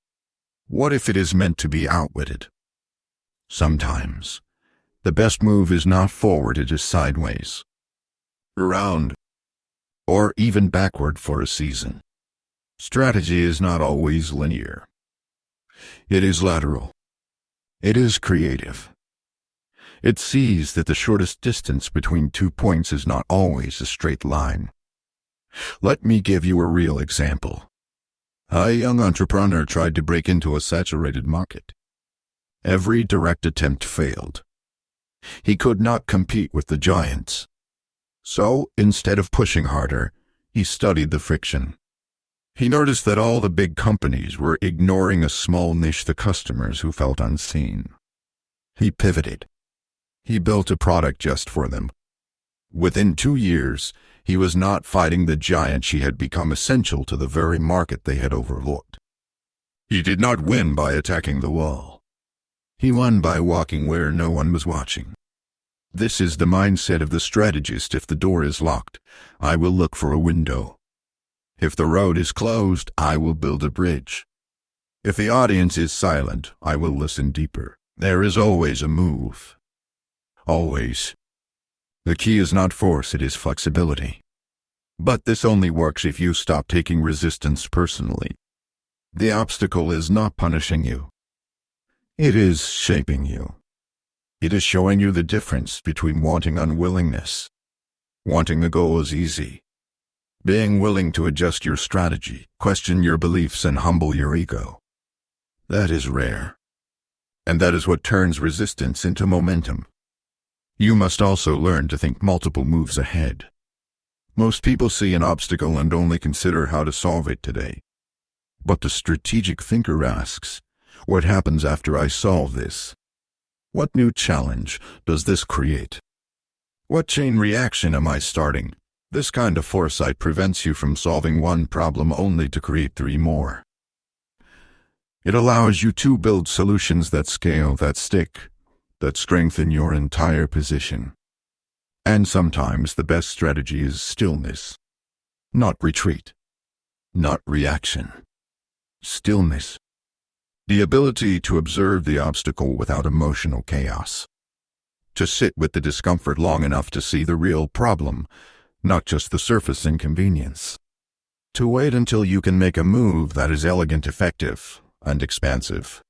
S1: What if it is meant to be outwitted? Sometimes, the best move is not forward, it is sideways, around, or even backward for a season. Strategy is not always linear. It is lateral. It is creative. It sees that the shortest distance between 2 points is not always a straight line. Let me give you a real example. A young entrepreneur tried to break into a saturated market. Every direct attempt failed. He could not compete with the giants. So, instead of pushing harder, he studied the friction. He noticed that all the big companies were ignoring a small niche, the customers who felt unseen. He pivoted. He built a product just for them. Within 2 years, he was not fighting the giant. He had become essential to the very market they had overlooked. He did not win by attacking the wall. He won by walking where no one was watching. This is the mindset of the strategist. If the door is locked, I will look for a window. If the road is closed, I will build a bridge. If the audience is silent, I will listen deeper. There is always a move. Always. The key is not force, it is flexibility. But this only works if you stop taking resistance personally. The obstacle is not punishing you. It is shaping you. It is showing you the difference between wanting unwillingness. Wanting the goal is easy. Being willing to adjust your strategy, question your beliefs, and humble your ego. That is rare. And that is what turns resistance into momentum. You must also learn to think multiple moves ahead. Most people see an obstacle and only consider how to solve it today. But the strategic thinker asks, what happens after I solve this? What new challenge does this create? What chain reaction am I starting? This kind of foresight prevents you from solving one problem only to create 3 more. It allows you to build solutions that scale, that stick, that strengthen your entire position. And sometimes the best strategy is stillness. Not retreat. Not reaction. Stillness. The ability to observe the obstacle without emotional chaos. To sit with the discomfort long enough to see the real problem, not just the surface inconvenience. To wait until you can make a move that is elegant, effective, and expansive.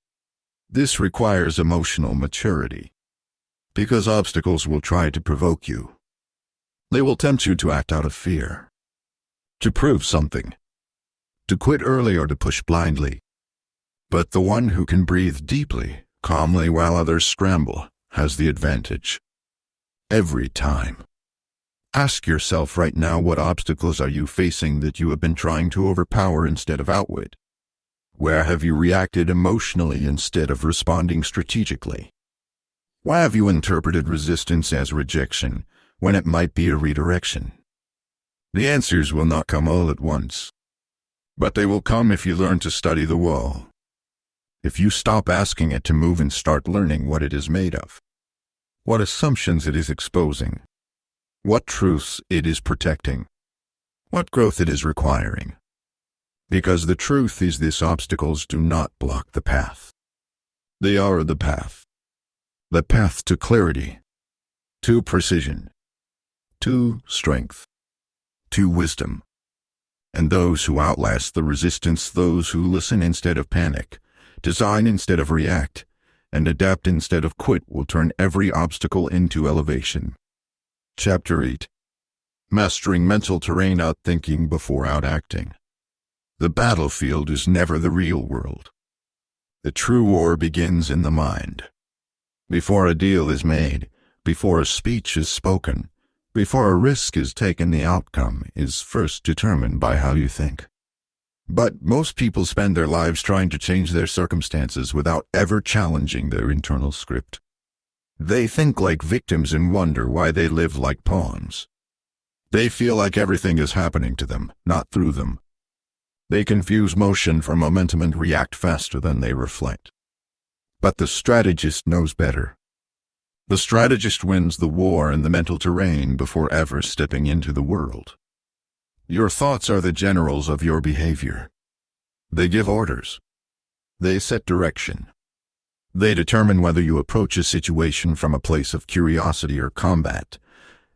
S1: This requires emotional maturity. Because obstacles will try to provoke you. They will tempt you to act out of fear. To prove something. To quit early or to push blindly. But the one who can breathe deeply, calmly while others scramble, has the advantage. Every time. Ask yourself right now, what obstacles are you facing that you have been trying to overpower instead of outwit? Where have you reacted emotionally instead of responding strategically? Why have you interpreted resistance as rejection when it might be a redirection? The answers will not come all at once. But they will come if you learn to study the wall. If you stop asking it to move and start learning what it is made of. What assumptions it is exposing. What truths it is protecting. What growth it is requiring. Because the truth is, these obstacles do not block the path. They are the path. The path to clarity, to precision, to strength, to wisdom. And those who outlast the resistance, those who listen instead of panic, design instead of react, and adapt instead of quit, will turn every obstacle into elevation. Chapter 8. Mastering mental terrain, outthinking before outacting. The battlefield is never the real world. The true war begins in the mind. Before a deal is made, before a speech is spoken, before a risk is taken, the outcome is first determined by how you think. But most people spend their lives trying to change their circumstances without ever challenging their internal script. They think like victims and wonder why they live like pawns. They feel like everything is happening to them, not through them. They confuse motion for momentum and react faster than they reflect. But the strategist knows better. The strategist wins the war in the mental terrain before ever stepping into the world. Your thoughts are the generals of your behavior. They give orders. They set direction. They determine whether you approach a situation from a place of curiosity or combat,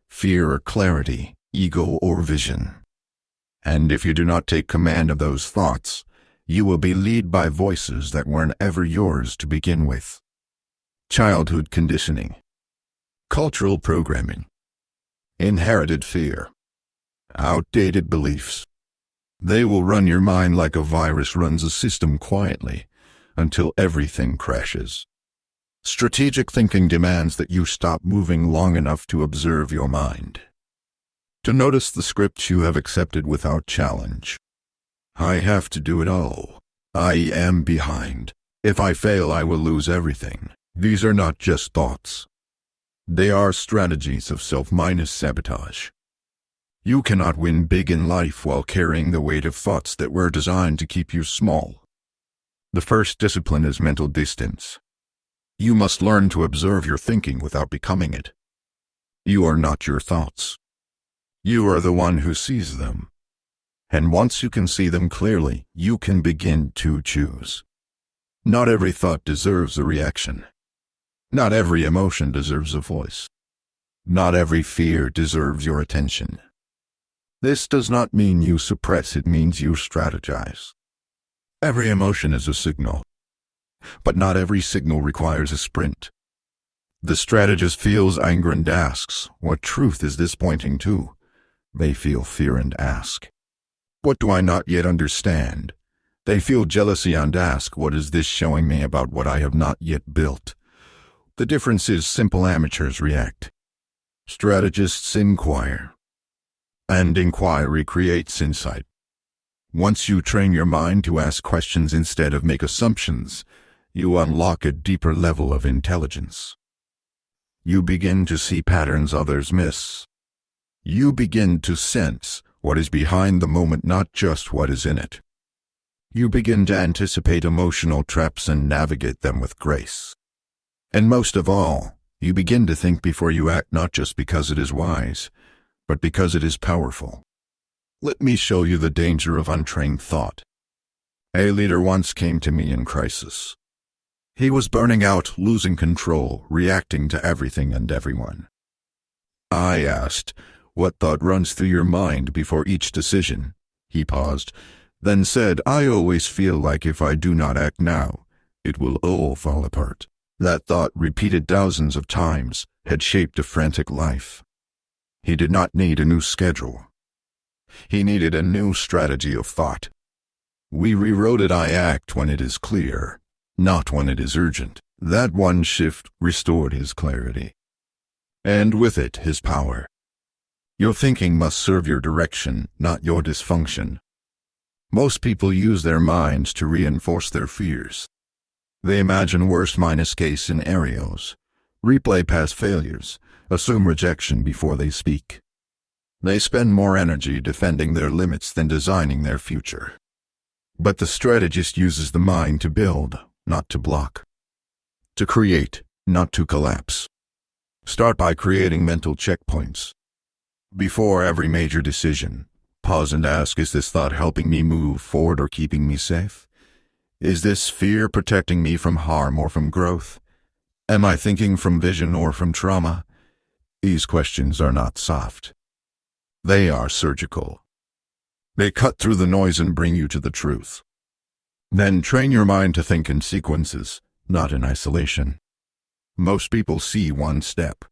S1: fear or clarity, ego or vision. And if you do not take command of those thoughts, you will be led by voices that weren't ever yours to begin with. Childhood conditioning. Cultural programming. Inherited fear. Outdated beliefs. They will run your mind like a virus runs a system quietly, until everything crashes. Strategic thinking demands that you stop moving long enough to observe your mind. To notice the script you have accepted without challenge. I have to do it all. I am behind. If I fail, I will lose everything. These are not just thoughts. They are strategies of self-sabotage. You cannot win big in life while carrying the weight of thoughts that were designed to keep you small. The first discipline is mental distance. You must learn to observe your thinking without becoming it. You are not your thoughts. You are the one who sees them. And once you can see them clearly, you can begin to choose. Not every thought deserves a reaction. Not every emotion deserves a voice. Not every fear deserves your attention. This does not mean you suppress, it means you strategize. Every emotion is a signal, but not every signal requires a sprint. The strategist feels anger and asks, what truth is this pointing to? They feel fear and ask, what do I not yet understand? They feel jealousy and ask, what is this showing me about what I have not yet built? The difference is simple amateurs react. Strategists inquire. And inquiry creates insight. Once you train your mind to ask questions instead of make assumptions, you unlock a deeper level of intelligence. You begin to see patterns others miss. You begin to sense what is behind the moment, not just what is in it. You begin to anticipate emotional traps and navigate them with grace. And most of all, you begin to think before you act, not just because it is wise, but because it is powerful. Let me show you the danger of untrained thought. A leader once came to me in crisis. He was burning out, losing control, reacting to everything and everyone. I asked, what thought runs through your mind before each decision? He paused, then said, I always feel like if I do not act now, it will all fall apart. That thought, repeated thousands of times, had shaped a frantic life. He did not need a new schedule. He needed a new strategy of thought. We rewrote it. I act when it is clear, not when it is urgent. That one shift restored his clarity. And with it, his power. Your thinking must serve your direction, not your dysfunction. Most people use their minds to reinforce their fears. They imagine worst-case scenarios, replay past failures, assume rejection before they speak. They spend more energy defending their limits than designing their future. But the strategist uses the mind to build, not to block. To create, not to collapse. Start by creating mental checkpoints. Before every major decision, pause and ask, is this thought helping me move forward or keeping me safe? Is this fear protecting me from harm or from growth? Am I thinking from vision or from trauma? These questions are not soft. They are surgical. They cut through the noise and bring you to the truth. Then train your mind to think in sequences, not in isolation. Most people see one step.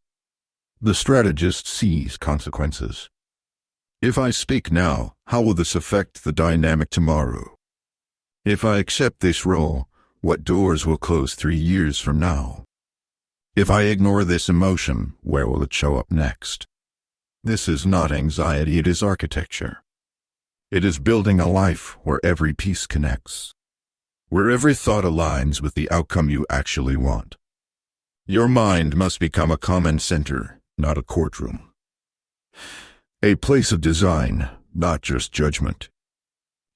S1: The strategist sees consequences. If I speak now, how will this affect the dynamic tomorrow? If I accept this role, what doors will close 3 years from now? If I ignore this emotion, where will it show up next? This is not anxiety, it is architecture. It is building a life where every piece connects, where every thought aligns with the outcome you actually want. Your mind must become a command center, not a courtroom. A place of design, not just judgment.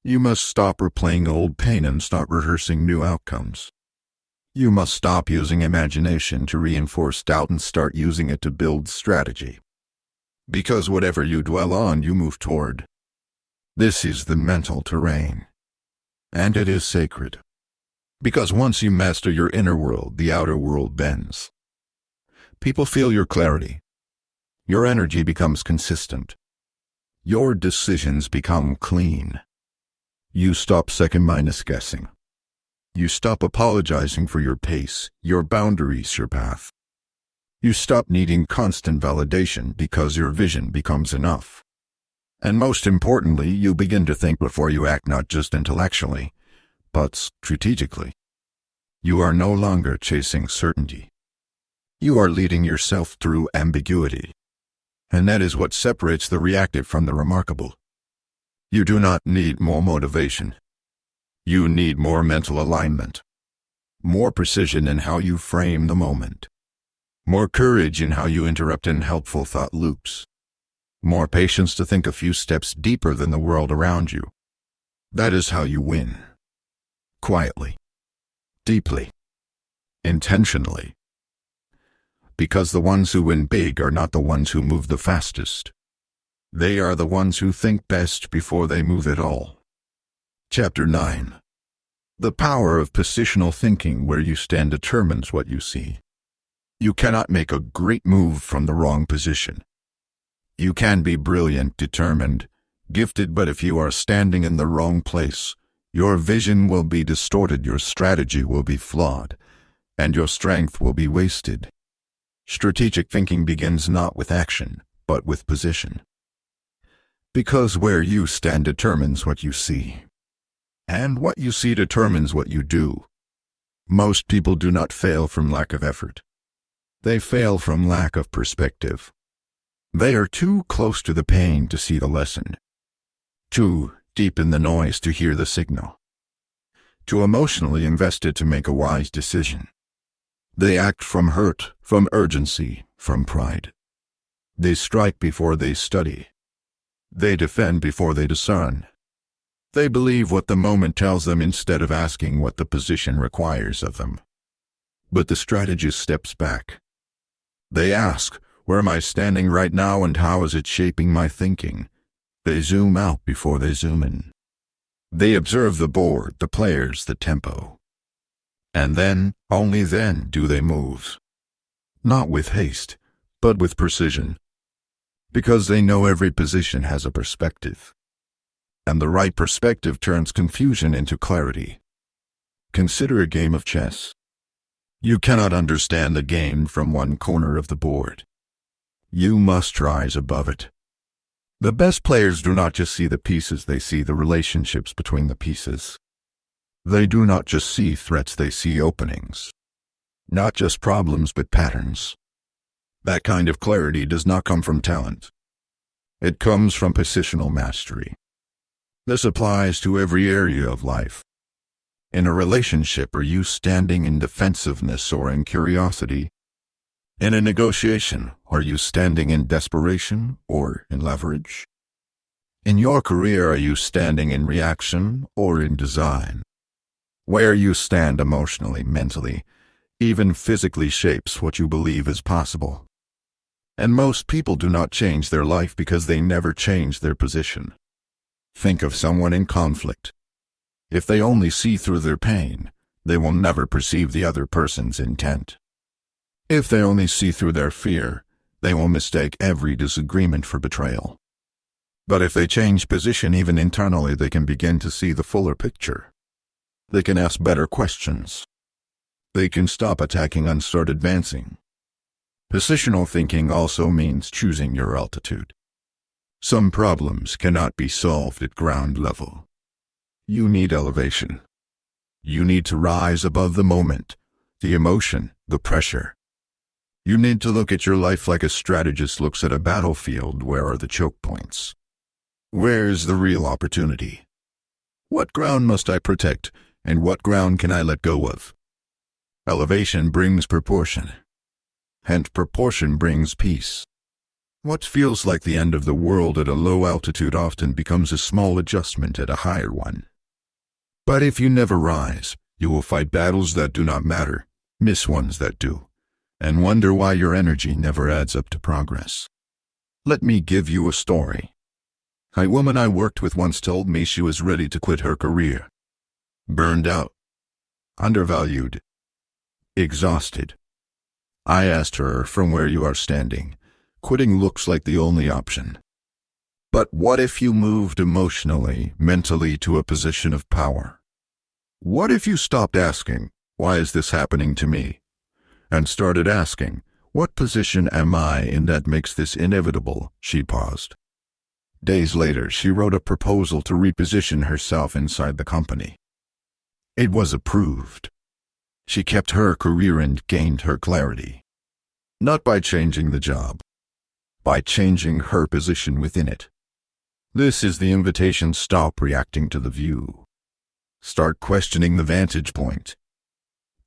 S1: You must stop replaying old pain and start rehearsing new outcomes. You must stop using imagination to reinforce doubt and start using it to build strategy. Because whatever you dwell on, you move toward. This is the mental terrain. And it is sacred. Because once you master your inner world, the outer world bends. People feel your clarity. Your energy becomes consistent. Your decisions become clean. You stop second-minded guessing. You stop apologizing for your pace, your boundaries, your path. You stop needing constant validation because your vision becomes enough. And most importantly, you begin to think before you act, not just intellectually, but strategically. You are no longer chasing certainty. You are leading yourself through ambiguity. And that is what separates the reactive from the remarkable. You do not need more motivation. You need more mental alignment. More precision in how you frame the moment. More courage in how you interrupt unhelpful thought loops. More patience to think a few steps deeper than the world around you. That is how you win. Quietly. Deeply. Intentionally. Because the ones who win big are not the ones who move the fastest. They are the ones who think best before they move at all. Chapter 9. The power of positional thinking: where you stand determines what you see. You cannot make a great move from the wrong position. You can be brilliant, determined, gifted, but if you are standing in the wrong place, your vision will be distorted, your strategy will be flawed, and your strength will be wasted. Strategic thinking begins not with action, but with position. Because where you stand determines what you see. And what you see determines what you do. Most people do not fail from lack of effort. They fail from lack of perspective. They are too close to the pain to see the lesson. Too deep in the noise to hear the signal. Too emotionally invested to make a wise decision. They act from hurt, from urgency, from pride. They strike before they study. They defend before they discern. They believe what the moment tells them instead of asking what the position requires of them. But the strategist steps back. They ask, where am I standing right now and how is it shaping my thinking? They zoom out before they zoom in. They observe the board, the players, the tempo. And then, only then, do they move. Not with haste, but with precision. Because they know every position has a perspective. And the right perspective turns confusion into clarity. Consider a game of chess. You cannot understand the game from one corner of the board. You must rise above it. The best players do not just see the pieces, they see the relationships between the pieces. They do not just see threats, they see openings. Not just problems, but patterns. That kind of clarity does not come from talent. It comes from positional mastery. This applies to every area of life. In a relationship, are you standing in defensiveness or in curiosity? In a negotiation, are you standing in desperation or in leverage? In your career, are you standing in reaction or in design? Where you stand emotionally, mentally, even physically shapes what you believe is possible. And most people do not change their life because they never change their position. Think of someone in conflict. If they only see through their pain, they will never perceive the other person's intent. If they only see through their fear, they will mistake every disagreement for betrayal. But if they change position even internally, they can begin to see the fuller picture. They can ask better questions. They can stop attacking and start advancing. Positional thinking also means choosing your altitude. Some problems cannot be solved at ground level. You need elevation. You need to rise above the moment, the emotion, the pressure. You need to look at your life like a strategist looks at a battlefield. Where are the choke points? Where is the real opportunity? What ground must I protect, and what ground can I let go of? Elevation brings proportion, and proportion brings peace. What feels like the end of the world at a low altitude often becomes a small adjustment at a higher one. But if you never rise, you will fight battles that do not matter, miss ones that do, and wonder why your energy never adds up to progress. Let me give you a story. A woman I worked with once told me she was ready to quit her career. Burned out, undervalued, exhausted. I asked her, from where you are standing, quitting looks like the only option. But what if you moved emotionally, mentally to a position of power? What if you stopped asking, why is this happening to me? And started asking, what position am I in that makes this inevitable? She paused. Days later, she wrote a proposal to reposition herself inside the company. It was approved. She kept her career and gained her clarity. Not by changing the job, by changing her position within it. This is the invitation: stop reacting to the view. Start questioning the vantage point.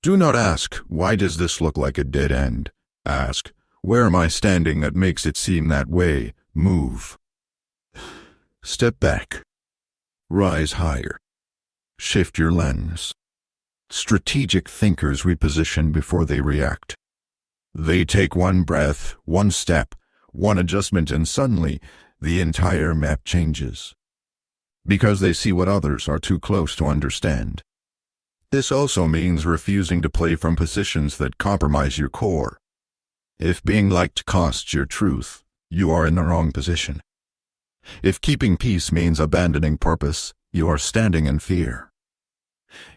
S1: Do not ask, why does this look like a dead end? Ask, where am I standing that makes it seem that way? Move. Step back. Rise higher. Shift your lens. Strategic thinkers reposition before they react. They take one breath, one step, one adjustment, and suddenly the entire map changes. Because they see what others are too close to understand. This also means refusing to play from positions that compromise your core. If being liked costs your truth, you are in the wrong position. If keeping peace means abandoning purpose, you are standing in fear.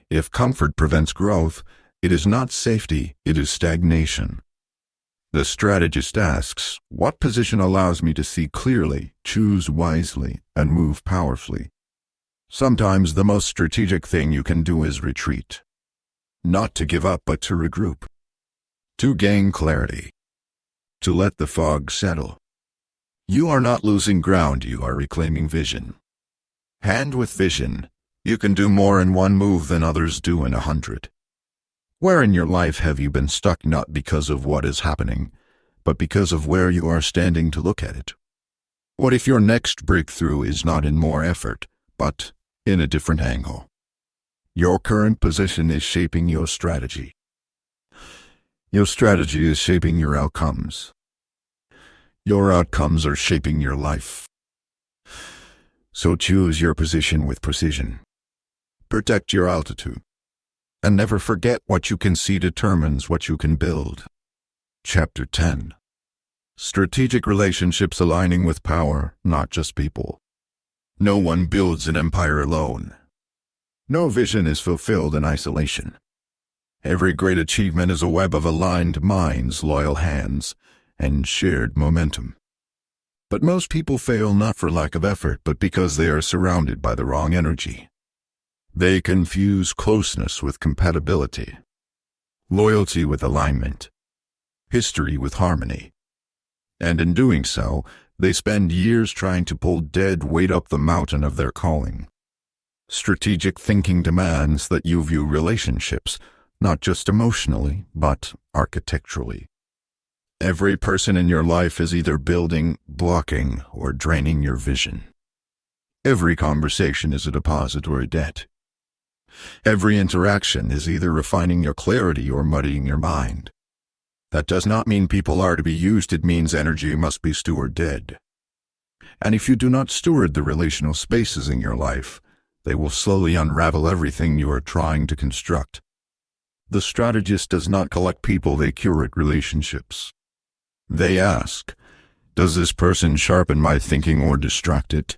S1: If comfort prevents growth, it is not safety, it is stagnation. The strategist asks, what position allows me to see clearly, choose wisely, and move powerfully? Sometimes the most strategic thing you can do is retreat. Not to give up, but to regroup. To gain clarity. To let the fog settle. You are not losing ground, you are reclaiming vision. And with vision, you can do more in one move than others do in 100. Where in your life have you been stuck, not because of what is happening, but because of where you are standing to look at it? What if your next breakthrough is not in more effort, but in a different angle? Your current position is shaping your strategy. Your strategy is shaping your outcomes. Your outcomes are shaping your life. So choose your position with precision. Protect your altitude. And never forget, what you can see determines what you can build. Chapter 10. Strategic relationships aligning with power, not just people. No one builds an empire alone. No vision is fulfilled in isolation. Every great achievement is a web of aligned minds, loyal hands, and shared momentum. But most people fail not for lack of effort, but because they are surrounded by the wrong energy. They confuse closeness with compatibility, loyalty with alignment, history with harmony. And in doing so, they spend years trying to pull dead weight up the mountain of their calling. Strategic thinking demands that you view relationships not just emotionally, but architecturally. Every person in your life is either building, blocking, or draining your vision. Every conversation is a deposit or a debt. Every interaction is either refining your clarity or muddying your mind. That does not mean people are to be used, it means energy must be stewarded. And if you do not steward the relational spaces in your life, they will slowly unravel everything you are trying to construct. The strategist does not collect people, they curate relationships. They ask, does this person sharpen my thinking or distract it?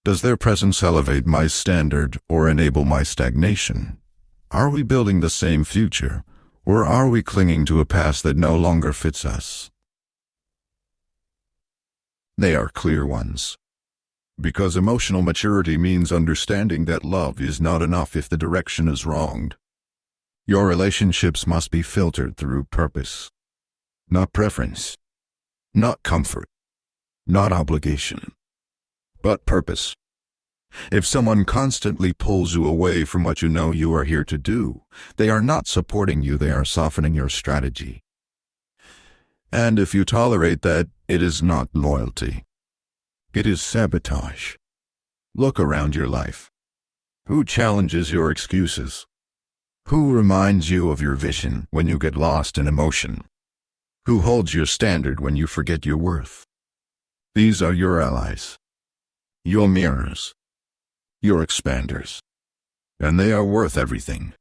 S1: Does their presence elevate my standard or enable my stagnation? Are we building the same future, or are we clinging to a past that no longer fits us? They are clear ones. Because emotional maturity means understanding that love is not enough if the direction is wronged. Your relationships must be filtered through purpose. Not preference, not comfort, not obligation, but purpose. If someone constantly pulls you away from what you know you are here to do, they are not supporting you, they are softening your strategy. And if you tolerate that, it is not loyalty. It is sabotage. Look around your life. Who challenges your excuses? Who reminds you of your vision when you get lost in emotion? Who holds your standard when you forget your worth? These are your allies, your mirrors, your expanders, and they are worth everything.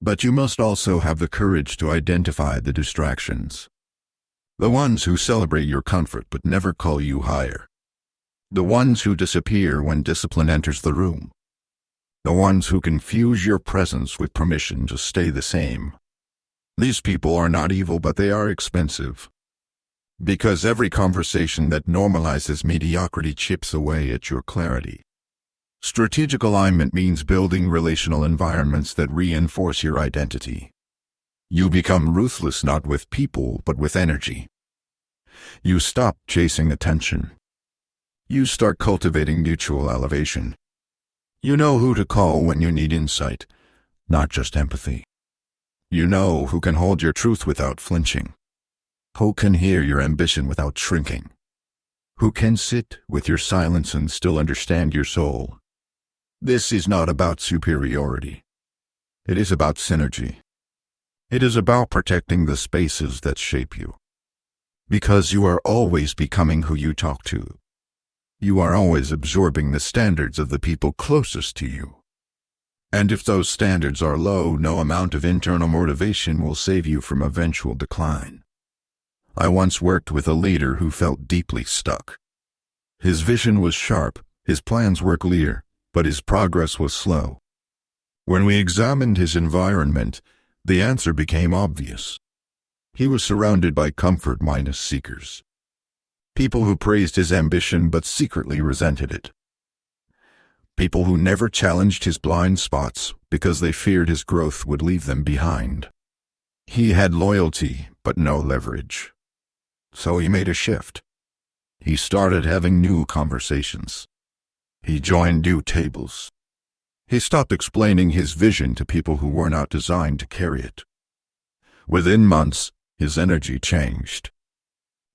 S1: But you must also have the courage to identify the distractions. The ones who celebrate your comfort but never call you higher. The ones who disappear when discipline enters the room. The ones who confuse your presence with permission to stay the same. These people are not evil, but they are expensive. Because every conversation that normalizes mediocrity chips away at your clarity. Strategic alignment means building relational environments that reinforce your identity. You become ruthless not with people, but with energy. You stop chasing attention. You start cultivating mutual elevation. You know who to call when you need insight, not just empathy. You know who can hold your truth without flinching. Who can hear your ambition without shrinking. Who can sit with your silence and still understand your soul. This is not about superiority. It is about synergy. It is about protecting the spaces that shape you. Because you are always becoming who you talk to. You are always absorbing the standards of the people closest to you. And if those standards are low, no amount of internal motivation will save you from eventual decline. I once worked with a leader who felt deeply stuck. His vision was sharp, his plans were clear, but his progress was slow. When we examined his environment, the answer became obvious. He was surrounded by comfort-minded seekers. People who praised his ambition but secretly resented it. People who never challenged his blind spots because they feared his growth would leave them behind. He had loyalty, but no leverage. So he made a shift. He started having new conversations. He joined new tables. He stopped explaining his vision to people who were not designed to carry it. Within months, his energy changed.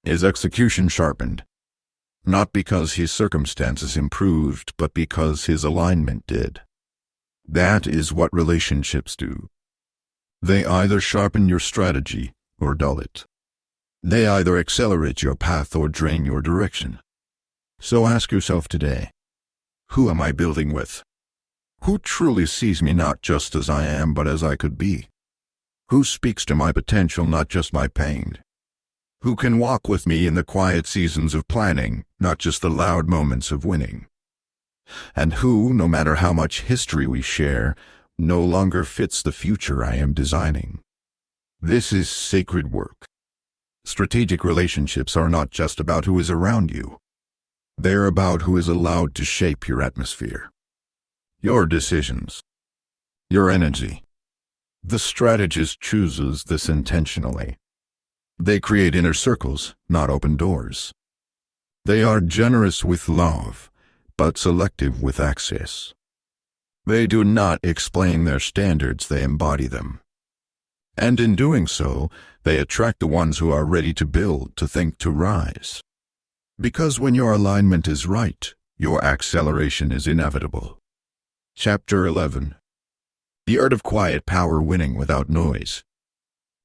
S1: His execution sharpened. Not because his circumstances improved, but because his alignment did. That is what relationships do. They either sharpen your strategy or dull it. They either accelerate your path or drain your direction. So ask yourself today, who am I building with? Who truly sees me not just as I am, but as I could be? Who speaks to my potential, not just my pain? Who can walk with me in the quiet seasons of planning, not just the loud moments of winning? And who, no matter how much history we share, no longer fits the future I am designing? This is sacred work. Strategic relationships are not just about who is around you. They're about who is allowed to shape your atmosphere. Your decisions. Your energy. The strategist chooses this intentionally. They create inner circles, not open doors. They are generous with love, but selective with access. They do not explain their standards, they embody them. And in doing so, they attract the ones who are ready to build, to think, to rise. Because when your alignment is right, your acceleration is inevitable. Chapter 11. The Art of Quiet Power: Winning Without Noise.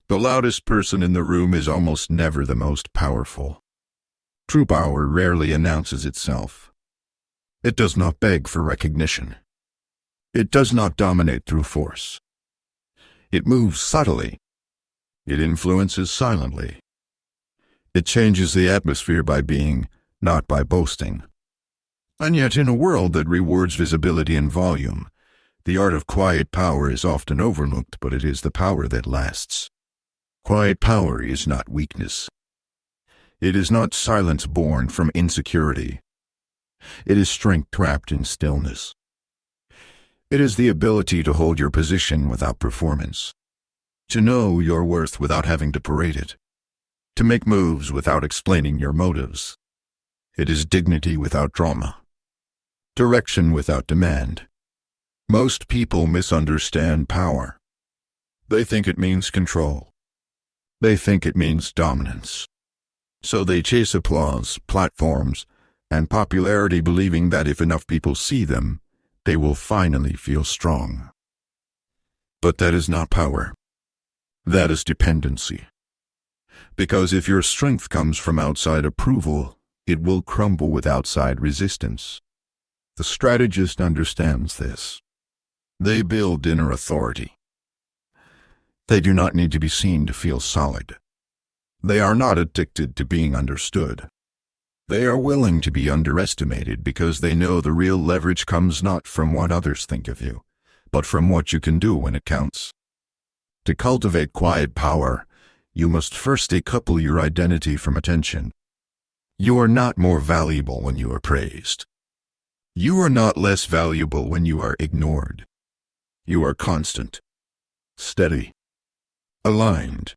S1: The loudest person in the room is almost never the most powerful. True power rarely announces itself. It does not beg for recognition. It does not dominate through force. It moves subtly. It influences silently. It changes the atmosphere by being, not by boasting. And yet, in a world that rewards visibility and volume, the art of quiet power is often overlooked, but it is the power that lasts. Quiet power is not weakness. It is not silence born from insecurity. It is strength trapped in stillness. It is the ability to hold your position without performance, to know your worth without having to parade it, to make moves without explaining your motives. It is dignity without drama, direction without demand. Most people misunderstand power. They think it means control. They think it means dominance. So they chase applause, platforms, and popularity, believing that if enough people see them, they will finally feel strong. But that is not power. That is dependency. Because if your strength comes from outside approval, it will crumble with outside resistance. The strategist understands this. They build inner authority. They do not need to be seen to feel solid. They are not addicted to being understood. They are willing to be underestimated because they know the real leverage comes not from what others think of you, but from what you can do when it counts. To cultivate quiet power, you must first decouple your identity from attention. You are not more valuable when you are praised. You are not less valuable when you are ignored. You are constant, steady, aligned.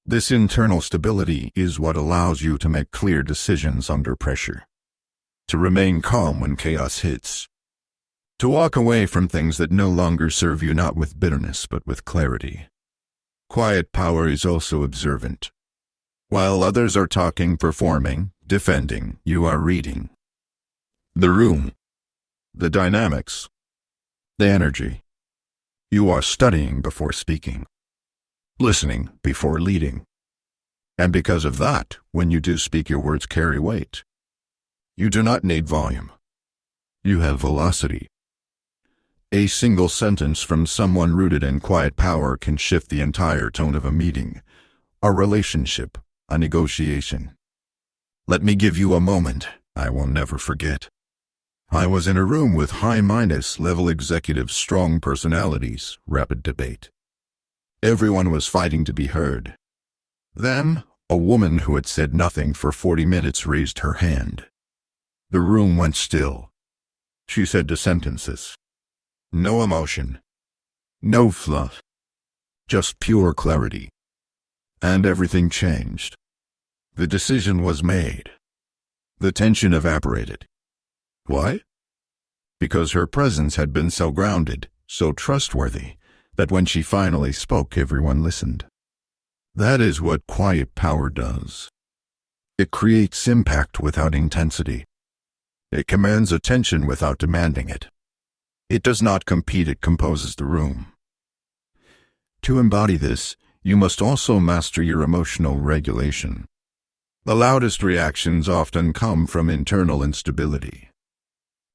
S1: This internal stability is what allows you to make clear decisions under pressure, to remain calm when chaos hits, to walk away from things that no longer serve you, not with bitterness but with clarity. Quiet power is also observant. While others are talking, performing, defending, you are reading. The room, the dynamics, the energy. You are studying before speaking, listening before leading. And because of that, when you do speak, your words carry weight. You do not need volume. You have velocity. A single sentence from someone rooted in quiet power can shift the entire tone of a meeting, a relationship, a negotiation. Let me give you a moment I will never forget. I was in a room with high-level executives, strong personalities, rapid debate. Everyone was fighting to be heard. Then, a woman who had said nothing for 40 minutes raised her hand. The room went still. She said 2 sentences. No emotion. No fluff. Just pure clarity. And everything changed. The decision was made. The tension evaporated. Why? Because her presence had been so grounded, so trustworthy, that when she finally spoke, everyone listened. That is what quiet power does. It creates impact without intensity. It commands attention without demanding it. It does not compete, it composes the room. To embody this, you must also master your emotional regulation. The loudest reactions often come from internal instability.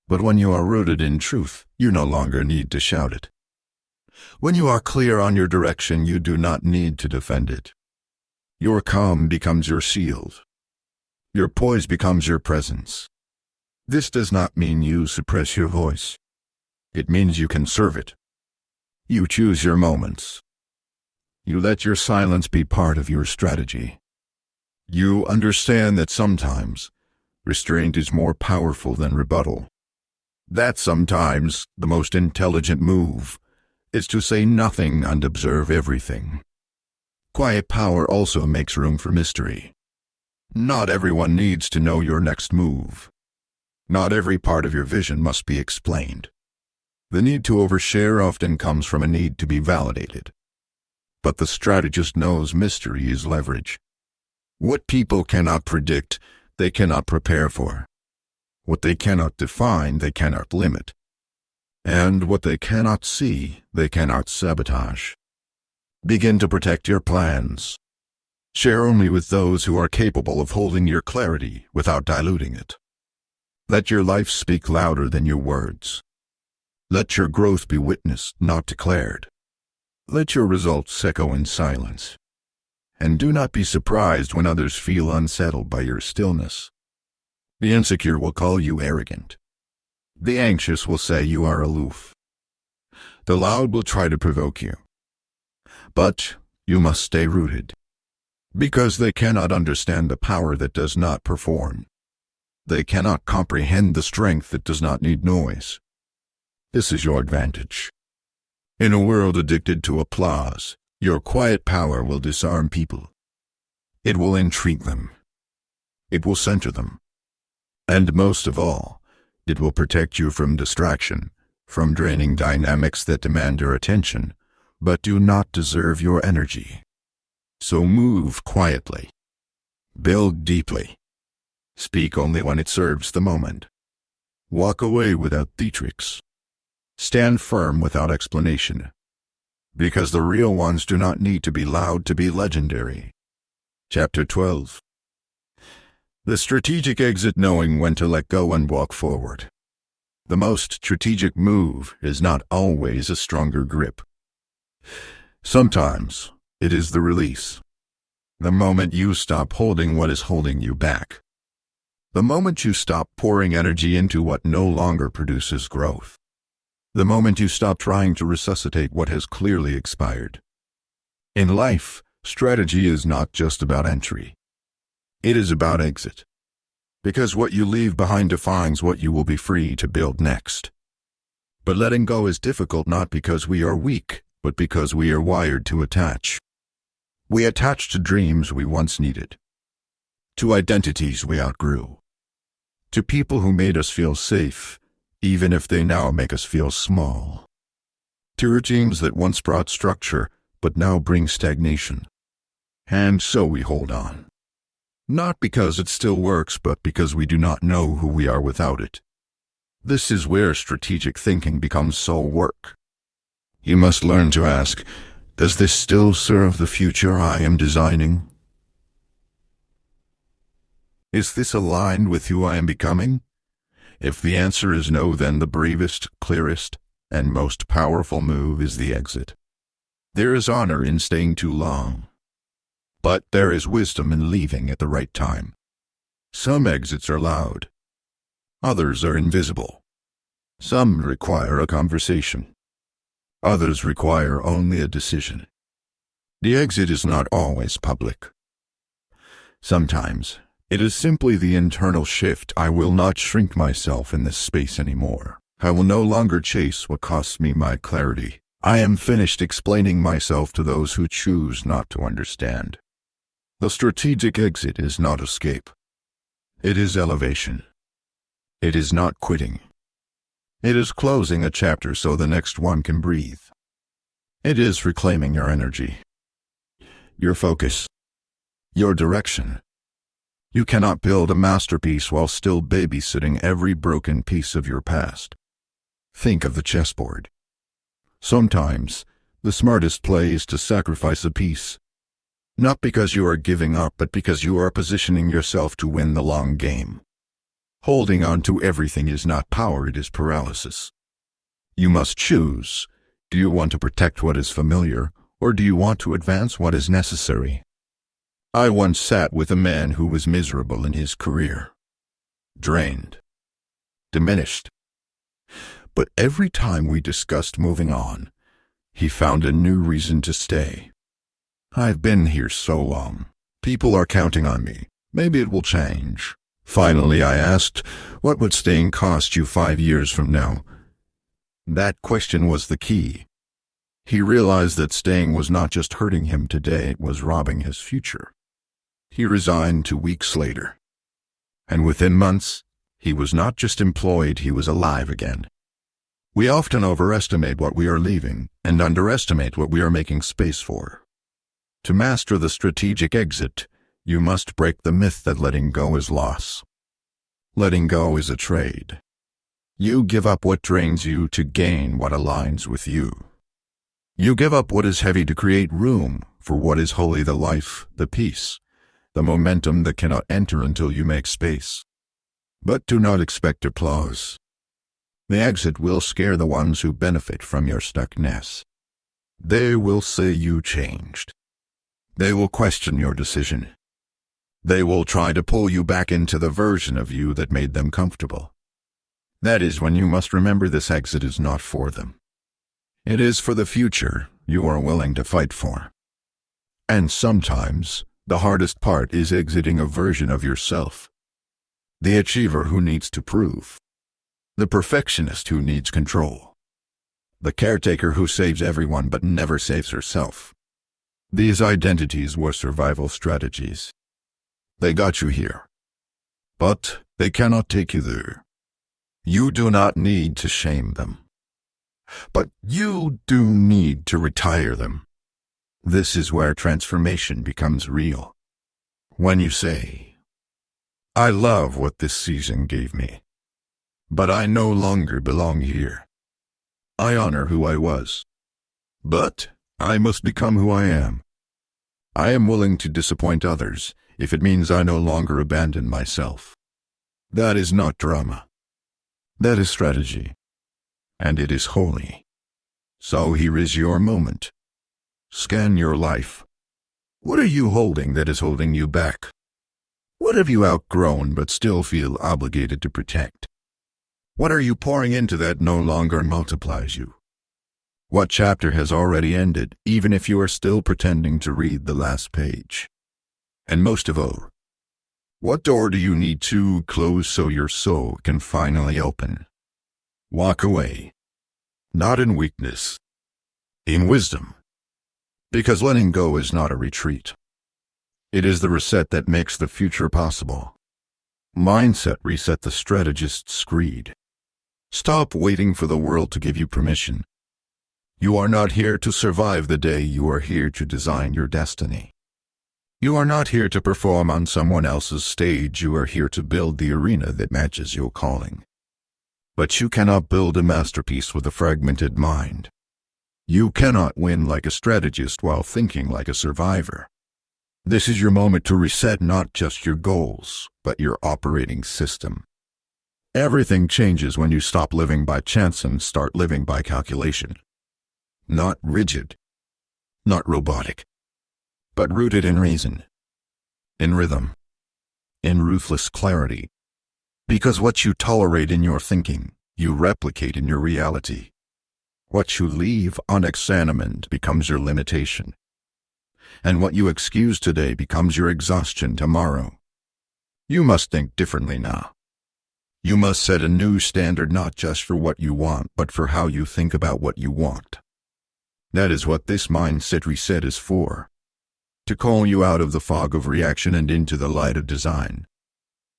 S1: But when you are rooted in truth, you no longer need to shout it. When you are clear on your direction, you do not need to defend it. Your calm becomes your shield. Your poise becomes your presence. This does not mean you suppress your voice. It means you conserve it. You choose your moments. You let your silence be part of your strategy. You understand that sometimes restraint is more powerful than rebuttal. That sometimes the most intelligent move is to say nothing and observe everything. Quiet power also makes room for mystery. Not everyone needs to know your next move. Not every part of your vision must be explained. The need to overshare often comes from a need to be validated. But the strategist knows mystery is leverage. What people cannot predict, they cannot prepare for. What they cannot define, they cannot limit. And what they cannot see, they cannot sabotage. Begin to protect your plans. Share only with those who are capable of holding your clarity without diluting it. Let your life speak louder than your words. Let your growth be witnessed, not declared. Let your results echo in silence. And do not be surprised when others feel unsettled by your stillness. The insecure will call you arrogant. The anxious will say you are aloof. The loud will try to provoke you. But you must stay rooted. Because they cannot understand the power that does not perform. They cannot comprehend the strength that does not need noise. This is your advantage. In a world addicted to applause, your quiet power will disarm people. It will intrigue them. It will center them. And most of all, it will protect you from distraction, from draining dynamics that demand your attention, but do not deserve your energy. So move quietly. Build deeply. Speak only when it serves the moment. Walk away without theatrics. Stand firm without explanation. Because the real ones do not need to be loud to be legendary. Chapter 12. The strategic exit, knowing when to let go and walk forward. The most strategic move is not always a stronger grip. Sometimes it is the release. The moment you stop holding what is holding you back. The moment you stop pouring energy into what no longer produces growth. The moment you stop trying to resuscitate what has clearly expired. In life, strategy is not just about entry. It is about exit. Because what you leave behind defines what you will be free to build next. But letting go is difficult not because we are weak, but because we are wired to attach. We attach to dreams we once needed. To identities we outgrew. To people who made us feel safe, even if they now make us feel small. To routines that once brought structure, but now bring stagnation. And so we hold on. Not because it still works, but because we do not know who we are without it. This is where strategic thinking becomes soul work. You must learn to ask, does this still serve the future I am designing? Is this aligned with who I am becoming? If the answer is no, then the bravest, clearest, and most powerful move is the exit. There is honor in staying too long, but there is wisdom in leaving at the right time. Some exits are loud. Others are invisible. Some require a conversation. Others require only a decision. The exit is not always public. Sometimes it is simply the internal shift. I will not shrink myself in this space anymore. I will no longer chase what costs me my clarity. I am finished explaining myself to those who choose not to understand. The strategic exit is not escape. It is elevation. It is not quitting. It is closing a chapter so the next one can breathe. It is reclaiming your energy, your focus, your direction. You cannot build a masterpiece while still babysitting every broken piece of your past. Think of the chessboard. Sometimes, the smartest play is to sacrifice a piece. Not because you are giving up, but because you are positioning yourself to win the long game. Holding on to everything is not power, it is paralysis. You must choose. Do you want to protect what is familiar, or do you want to advance what is necessary? I once sat with a man who was miserable in his career. Drained. Diminished. But every time we discussed moving on, he found a new reason to stay. I've been here so long. People are counting on me. Maybe it will change. Finally, I asked, what would staying cost you 5 years from now? That question was the key. He realized that staying was not just hurting him today, it was robbing his future. He resigned 2 weeks later. And within months, he was not just employed, he was alive again. We often overestimate what we are leaving and underestimate what we are making space for. To master the strategic exit, you must break the myth that letting go is loss. Letting go is a trade. You give up what drains you to gain what aligns with you. You give up what is heavy to create room for what is holy, the life, the peace, the momentum that cannot enter until you make space. But do not expect applause. The exit will scare the ones who benefit from your stuckness. They will say you changed. They will question your decision. They will try to pull you back into the version of you that made them comfortable. That is when you must remember this exit is not for them. It is for the future you are willing to fight for. And sometimes, the hardest part is exiting a version of yourself. The achiever who needs to prove. The perfectionist who needs control. The caretaker who saves everyone but never saves herself. These identities were survival strategies. They got you here. But they cannot take you there. You do not need to shame them. But you do need to retire them. This is where transformation becomes real. When you say, I love what this season gave me, but I no longer belong here. I honor who I was, but I must become who I am. I am willing to disappoint others if it means I no longer abandon myself. That is not drama. That is strategy. And it is holy. So here is your moment. Scan your life. What are you holding that is holding you back? What have you outgrown but still feel obligated to protect? What are you pouring into that no longer multiplies you? What chapter has already ended, even if you are still pretending to read the last page? And most of all, what door do you need to close so your soul can finally open? Walk away. Not in weakness. In wisdom. Because letting go is not a retreat. It is the reset that makes the future possible. Mindset reset, the strategist's creed. Stop waiting for the world to give you permission. You are not here to survive the day, you are here to design your destiny. You are not here to perform on someone else's stage, you are here to build the arena that matches your calling. But you cannot build a masterpiece with a fragmented mind. You cannot win like a strategist while thinking like a survivor. This is your moment to reset not just your goals, but your operating system. Everything changes when you stop living by chance and start living by calculation. Not rigid, not robotic, but rooted in reason, in rhythm, in ruthless clarity. Because what you tolerate in your thinking, you replicate in your reality. What you leave unexamined becomes your limitation. And what you excuse today becomes your exhaustion tomorrow. You must think differently now. You must set a new standard not just for what you want, but for how you think about what you want. That is what this mindset reset is for. To call you out of the fog of reaction and into the light of design.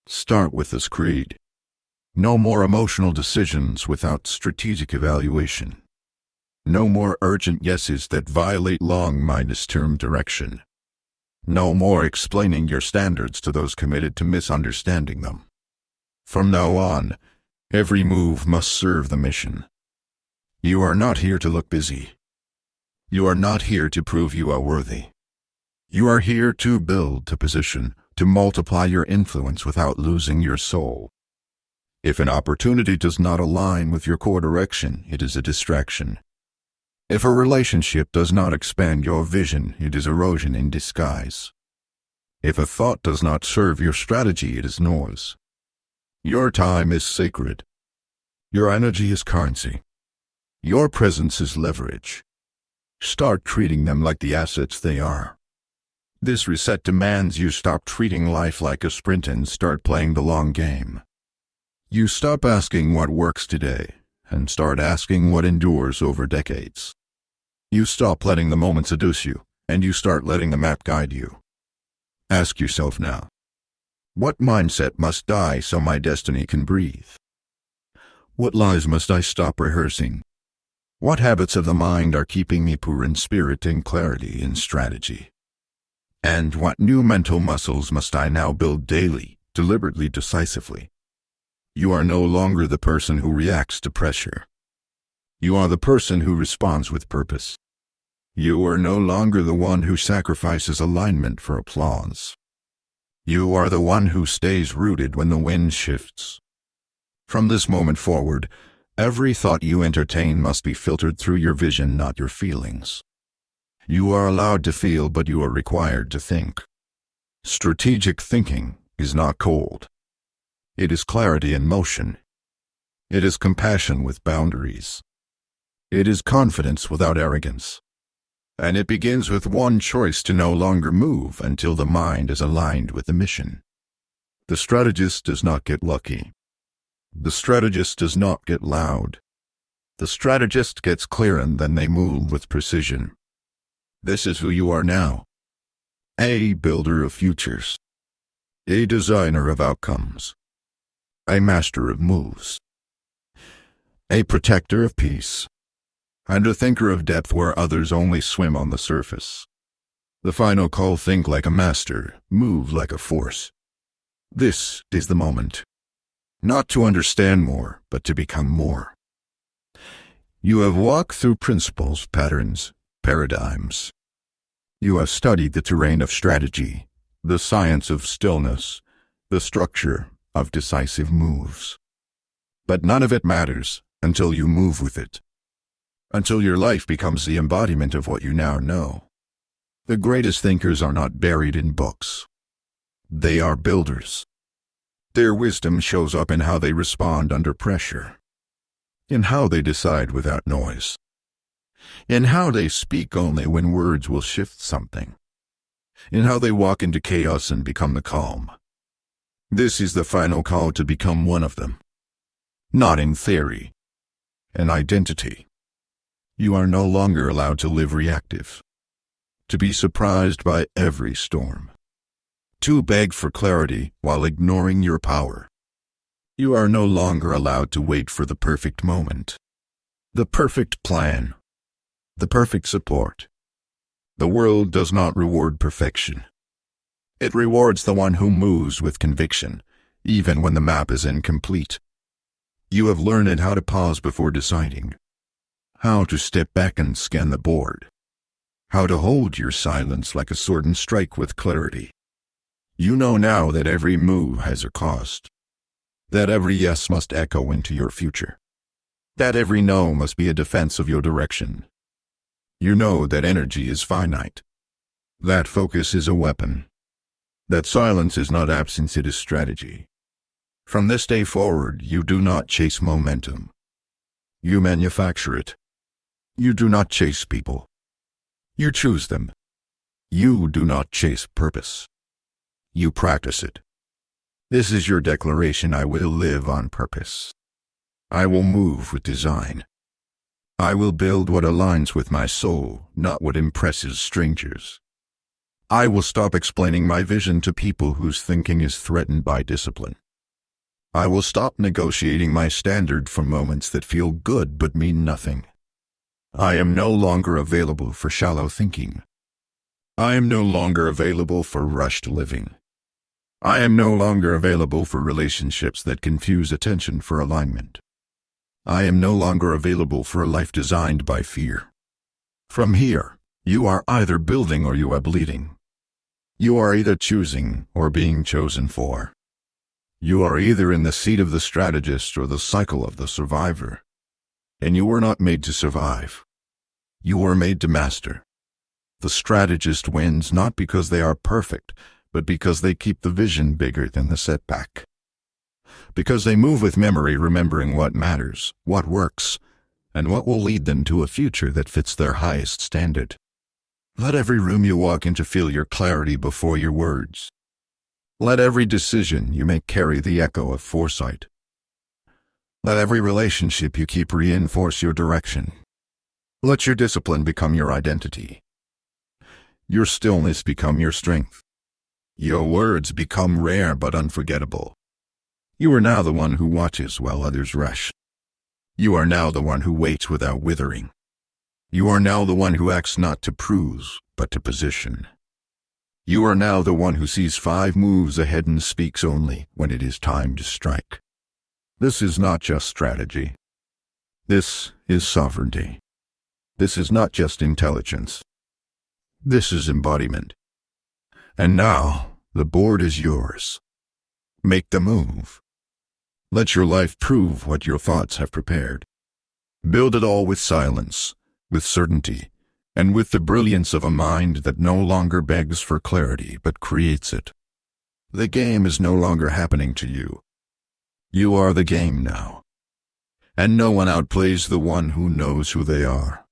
S1: Start with this creed. No more emotional decisions without strategic evaluation. No more urgent yeses that violate long-minded term direction. No more explaining your standards to those committed to misunderstanding them. From now on, every move must serve the mission. You are not here to look busy. You are not here to prove you are worthy. You are here to build, to position, to multiply your influence without losing your soul. If an opportunity does not align with your core direction, it is a distraction. If a relationship does not expand your vision, it is erosion in disguise. If a thought does not serve your strategy, it is noise. Your time is sacred. Your energy is currency. Your presence is leverage. Start treating them like the assets they are. This reset demands you stop treating life like a sprint and start playing the long game. You stop asking what works today and start asking what endures over decades. You stop letting the moment seduce you, and you start letting the map guide you. Ask yourself now, what mindset must die so my destiny can breathe? What lies must I stop rehearsing? What habits of the mind are keeping me poor in spirit and clarity in strategy? And what new mental muscles must I now build daily, deliberately, decisively? You are no longer the person who reacts to pressure. You are the person who responds with purpose. You are no longer the one who sacrifices alignment for applause. You are the one who stays rooted when the wind shifts. From this moment forward, every thought you entertain must be filtered through your vision, not your feelings. You are allowed to feel, but you are required to think. Strategic thinking is not cold. It is clarity in motion. It is compassion with boundaries. It is confidence without arrogance. And it begins with one choice: to no longer move until the mind is aligned with the mission. The strategist does not get lucky. The strategist does not get loud. The strategist gets clear, and then they move with precision. This is who you are now. A builder of futures. A designer of outcomes. A master of moves. A protector of peace. And a thinker of depth where others only swim on the surface. The final call: think like a master, move like a force. This is the moment. Not to understand more, but to become more. You have walked through principles, patterns, paradigms. You have studied the terrain of strategy, the science of stillness, the structure of decisive moves. But none of it matters until you move with it. Until your life becomes the embodiment of what you now know. The greatest thinkers are not buried in books. They are builders. Their wisdom shows up in how they respond under pressure, in how they decide without noise, in how they speak only when words will shift something, in how they walk into chaos and become the calm. This is the final call: to become one of them. Not in theory, an identity. You are no longer allowed to live reactive, to be surprised by every storm, to beg for clarity while ignoring your power. You are no longer allowed to wait for the perfect moment, the perfect plan, the perfect support. The world does not reward perfection. It rewards the one who moves with conviction, even when the map is incomplete. You have learned how to pause before deciding, how to step back and scan the board, how to hold your silence like a sword and strike with clarity. You know now that every move has a cost. That every yes must echo into your future. That every no must be a defense of your direction. You know that energy is finite. That focus is a weapon. That silence is not absence, it is strategy. From this day forward, you do not chase momentum. You manufacture it. You do not chase people. You choose them. You do not chase purpose. You practice it. This is your declaration: I will live on purpose. I will move with design. I will build what aligns with my soul, not what impresses strangers. I will stop explaining my vision to people whose thinking is threatened by discipline. I will stop negotiating my standard for moments that feel good but mean nothing. I am no longer available for shallow thinking. I am no longer available for rushed living. I am no longer available for relationships that confuse attention for alignment. I am no longer available for a life designed by fear. From here, you are either building or you are bleeding. You are either choosing or being chosen for. You are either in the seat of the strategist or the cycle of the survivor. And you were not made to survive. You were made to master. The strategist wins not because they are perfect, but because they keep the vision bigger than the setback. Because they move with memory, remembering what matters, what works, and what will lead them to a future that fits their highest standard. Let every room you walk into feel your clarity before your words. Let every decision you make carry the echo of foresight. Let every relationship you keep reinforce your direction. Let your discipline become your identity. Your stillness become your strength. Your words become rare but unforgettable. You are now the one who watches while others rush. You are now the one who waits without withering. You are now the one who acts not to prove, but to position. You are now the one who sees 5 moves ahead and speaks only when it is time to strike. This is not just strategy. This is sovereignty. This is not just intelligence. This is embodiment. And now, the board is yours. Make the move. Let your life prove what your thoughts have prepared. Build it all with silence, with certainty, and with the brilliance of a mind that no longer begs for clarity but creates it. The game is no longer happening to you. You are the game now. And no one outplays the one who knows who they are.